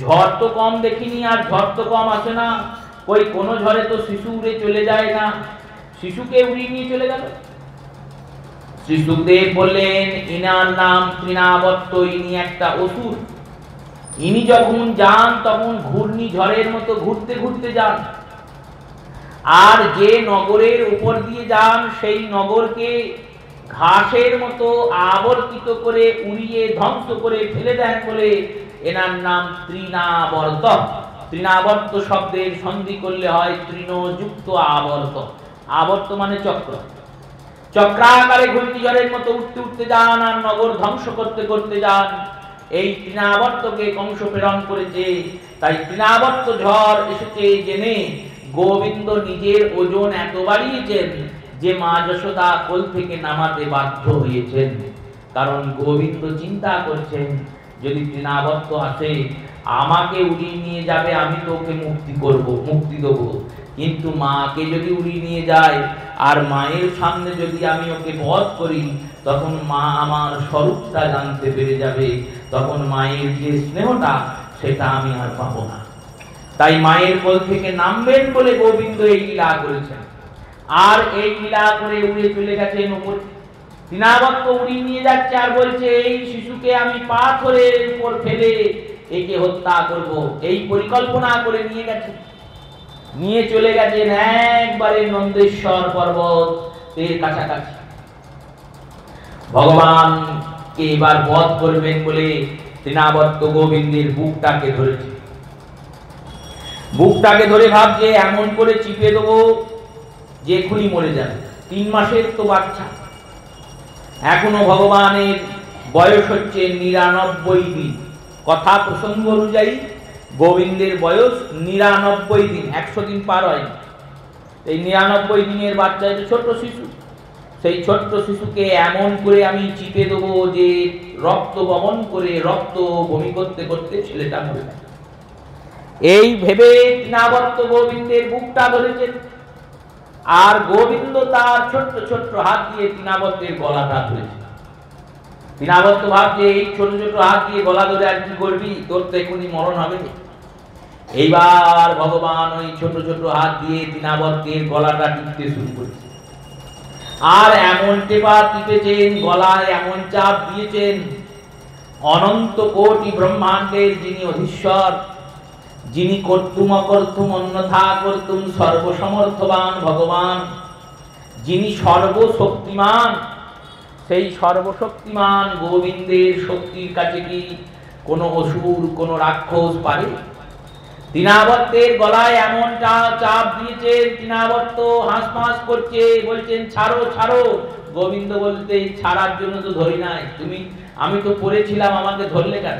ঝড় তো কম দেখিনি, আর ঝড় তো কম আসে না। ওই কোন ঝড়ে তো শিশু উড়ে চলে যায় না, শিশুকে উড়িয়ে নিয়ে চলে গেল। শ্রী সুখদেব বললেন ইনার নাম তৃণাবর্ত, ইনি একটা অসুর। ইনি যখন যান তখন ঘূর্ণি ঝড়ের মতো ঘুরতে ঘুরতে যান, আর যে নগরের উপর দিয়ে যান সেই নগরকে ঘাসের মতো আবর্তিত করে উড়িয়ে ধ্বংস করে ফেলে দেন বলে এনার নাম তৃণাবর্ত। তৃণাবর্ত শব্দের সন্ধি করলে হয় তৃণযুক্ত আবর্ত। আবর্ত মানে চক্র, চক্রাকারে ঘূর্ণিঝড়ের মতো উঠতে উঠতে যান আর নগর ধ্বংস করতে করতে যান। এই তৃণাবর্তকে কংস প্রেরণ করেছে। তাই তৃণাবর্ত ঝড় এসেছে জেনে গোবিন্দ নিজের ওজন এত বাড়িয়েছেন যে মা যশোদা কোল থেকে নামাতে বাধ্য হয়েছেন। কারণ গোবিন্দ চিন্তা করছেন যদি তৃণাবর্ত আসে আমাকে উড়িয়ে নিয়ে যাবে, আমি তো ওকে মুক্তি করব, মুক্তি দেবো। কিন্তু মাকে যদি উড়িয়ে নিয়ে যায় আর মায়ের সামনে যদি আমি ওকে বধ করি, তখন মা আমার স্বরূপটা জানতে পেরে যাবে, তখন মায়ের যে স্নেহটা সেটা আমি আর পাবো না। তাই মায়ের কোল থেকে নামবেন বলে গোবিন্দ এই লীলা করেছেন। আর এই লীলা করে উড়ে চলে গেছেন উপর। তৃণাবর্ত উড়িয়ে নিয়ে যাচ্ছে আর বলছে এই শিশুকে আমি পাথরের উপর ফেলে একে হত্যা করব। এই পরিকল্পনা করে নিয়ে গেছে, নিয়ে চলে গেছেন একবারে নন্দেশ্বর পর্বত এর কাছাকাছি। ভগবানকে এবার বধ করবেন বলে তৃণাবর্ত গোবিন্দের বুকটাকে ধরেছে। বুকটাকে ধরে ভাবছে এমন করে চিপে দেবো যে এখনই মরে যাবে। 3 মাসের তো বাচ্চা, এখনো ভগবানের বয়স হচ্ছে 99 দিন। কথা প্রসঙ্গ অনুযায়ী গোবিন্দের বয়স 99 দিন, 100 দিন পার হয়নি। এই 99 দিনের বাচ্চা, এটা ছোট্ট শিশু। সেই ছোট্ট শিশুকে এমন করে আমি চিপে দেবো যে রক্ত বমন করে রক্ত বমি করতে করতে ছেলেটা মরে যায়। এই ভেবে তৃণাবর্ত গোবিন্দের বুকটা ধরেছেন, আর গোবিন্দ তার ছোট্ট ছোট্ট হাত দিয়ে তৃণাবর্তের গলাটা ধরেছে। তৃণাবর্ত ভাবছে এই ছোট ছোট হাত দিয়ে গলা ধরে আর কি করবি, তোর তো এখনই মরণ হবে। এইবার ভগবান ওই ছোট ছোট হাত দিয়ে তৃণাবর্তের গলাটা টিপতে শুরু করেছে। আর এমন টেপা টিপেছেন, গলায় এমন চাপ দিয়েছেন, অনন্ত কোটি ব্রহ্মাণ্ডের যিনি অধীশ্বর, যিনি কর্তুম অকর্তুম অন্যথা কর্তুম সর্বসমর্থবান ভগবান, যিনি সর্বশক্তিমান, সেই সর্বশক্তিমান গোবিন্দের শক্তির কাছে কি কোনো অসুর, কোনো রাক্ষস পারে? তৃণাবর্তের গলায় এমন চাপ দিয়েছেন, তৃণাবর্ত হাঁসফাঁস করছে, বলছেন ছাড়ো ছাড়ো। গোবিন্দ বলতে ছাড়ার জন্য তো ধরি নাই, আমি তো পড়েছিলাম, আমাকে ধরলে কেন?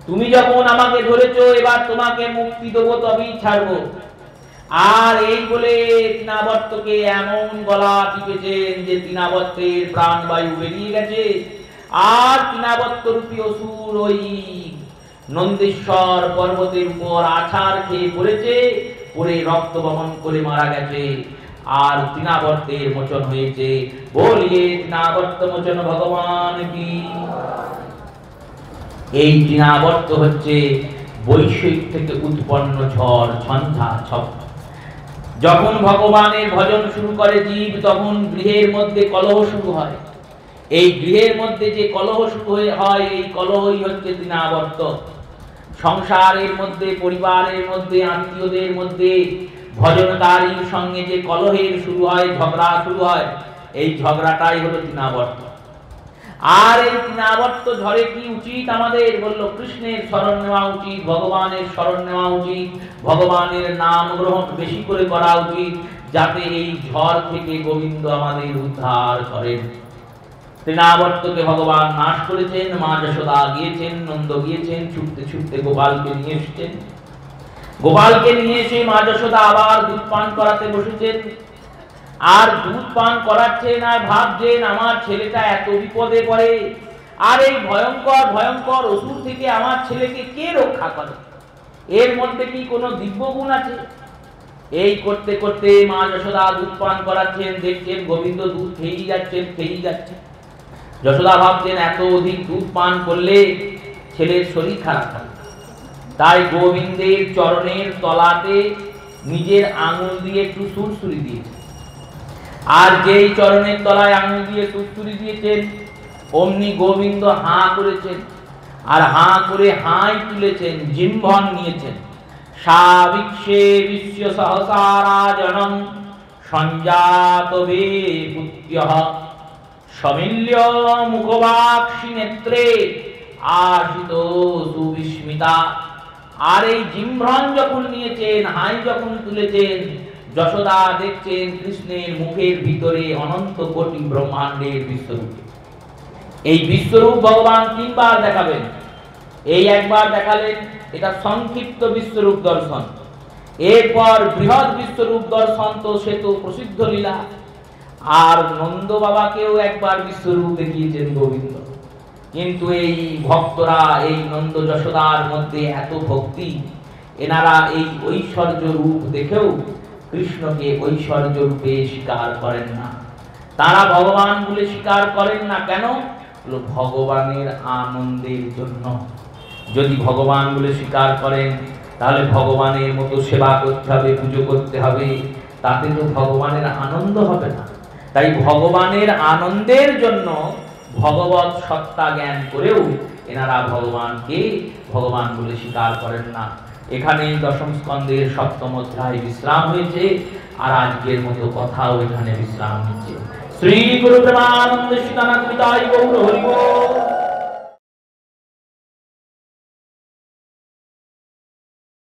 তুমি যখন আমাকে ধরেছো, এবার তোমাকে মুক্তি দেবো, তবেই ছাড়বো। আর এই বলে তৃণাবর্তকে এমন গলা টিপেছেন যে তৃণাবর্তের প্রাণবায়ু বেরিয়ে গেছে। আর তৃণাবর্ত রূপী অসুর ওই নন্দেশ্বর পর্বতের উপর আছাড় খেয়ে পড়েছে, পড়ে রক্ত বমন করে মারা গেছে। আর তৃণাবর্তের মোচন হয়েছে। বলিয়ে তৃণাবর্ত মোচন ভগবান কি। এই তৃণাবর্ত হচ্ছে বৈষয়িক থেকে উৎপন্ন ঝড়, ঝঞ্ঝা, ছপ। যখন ভগবানের ভজন শুরু করে জীব, তখন গৃহের মধ্যে কলহ শুরু হয়। এই গৃহের মধ্যে যে কলহ শুরু হয়, এই কলহই হচ্ছে তৃণাবর্ত। সংসারের মধ্যে, পরিবারের মধ্যে, আত্মীয়দের মধ্যে ভজনকারীর সঙ্গে যে কলহের শুরু হয়, ঝগড়া শুরু হয়, এই ঝগড়াটাই হলো তৃণাবর্ত। আর এই তৃণাবর্ত ঝড়ে কি উচিত আমাদের? বললো কৃষ্ণের শরণ নেওয়া উচিত, ভগবানের শরণ নেওয়া উচিত, ভগবানের নাম গ্রহণ বেশি করে করা উচিত, যাতে এই ঝড় থেকে গোবিন্দ আমাদের উদ্ধার করেন। তৃণাবর্তকে ভগবান নাশ করেছেন। মা যশোদা গিয়েছেন, নন্দ গিয়েছেন, ছুটতে ছুটতে গোপালকে নিয়ে এসেছেন। গোপালকে নিয়ে এসে মা যশোদা আবার দুধ পান করাতে বসেছেন। আর দুধ পান করাচ্ছেন আর ভাবছেন আমার ছেলেটা এত বিপদে পড়ে, আর এই ভয়ঙ্কর ভয়ঙ্কর অসুর থেকে আমার ছেলেকে কে রক্ষা করে? এর মধ্যে কি কোনো দিব্য গুণ আছে? এই করতে করতে মা যশোদা দুধ পান করাচ্ছেন, দেখছেন গোবিন্দ দুধ খেয়েই যাচ্ছেন। যশোদা ভাবছেন এত অধিক দুধ পান করলে ছেলের শরীর খারাপ হবে। তাই গোবিন্দের চরণের তলাতে নিজের আঙুল দিয়ে একটু সুরসুরি দিয়েছেন। আর যেই চরণের তলায় আঙুল দিয়ে সুরসুরি দিয়েছেন, অমনি গোবিন্দ হাঁ করেছেন। আর হাঁ করে হাঁই তুলেছেন, জিহ্বন নিয়েছেন। সাবিক্ষে বিশ্ব সহসারাজনম সঞ্জাত বে পুত্যঃ সমিল্য মুখবাক্ষী নেত্রে আশিত সুবিস্মিতা। আর এই জিহ্বন যখন নিয়েছেন, হাই যখন তুলেছেন, যশোদা দেখছেন কৃষ্ণের মুখের ভিতরে অনন্ত কোটি ব্রহ্মাণ্ডের বিশ্বরূপ। এই বিশ্বরূপ ভগবান তিনবার দেখাবেন। এই একবার দেখালেন, এটা সংক্ষিপ্ত বিশ্বরূপ দর্শন। এরপর বৃহৎ বিশ্বরূপ দর্শন, তো সে তো প্রসিদ্ধ লীলা। আর নন্দ বাবাকেও একবার বিশ্বরূপ দেখিয়েছেন গোবিন্দ। কিন্তু এই ভক্তরা, এই নন্দ যশোদার মধ্যে এত ভক্তি, এনারা এই ঐশ্বর্য রূপ দেখেও কৃষ্ণকে ঐশ্বর্য রূপে স্বীকার করেন না। তারা ভগবান বলে স্বীকার করেন না। কেন? ভগবানের আনন্দের জন্য। যদি ভগবান বলে স্বীকার করেন, তাহলে ভগবানের মতো সেবা করতে হবে, পুজো করতে হবে, তাতে তো ভগবানের আনন্দ হবে না। তাই ভগবানের আনন্দের জন্য ভগবত সত্তা জ্ঞান করেও এনারা ভগবানকে ভগবান বলে স্বীকার করেন না। এখানেই দশম স্কন্ধের সপ্তম অধ্যায় বিশ্রাম হয়েছে। আর আজকের মতো কথাও এখানে বিশ্রাম নিচ্ছে। শ্রী গুরু প্রেমানন্দ সীতানাথ পিতাই গৌর হরি বল।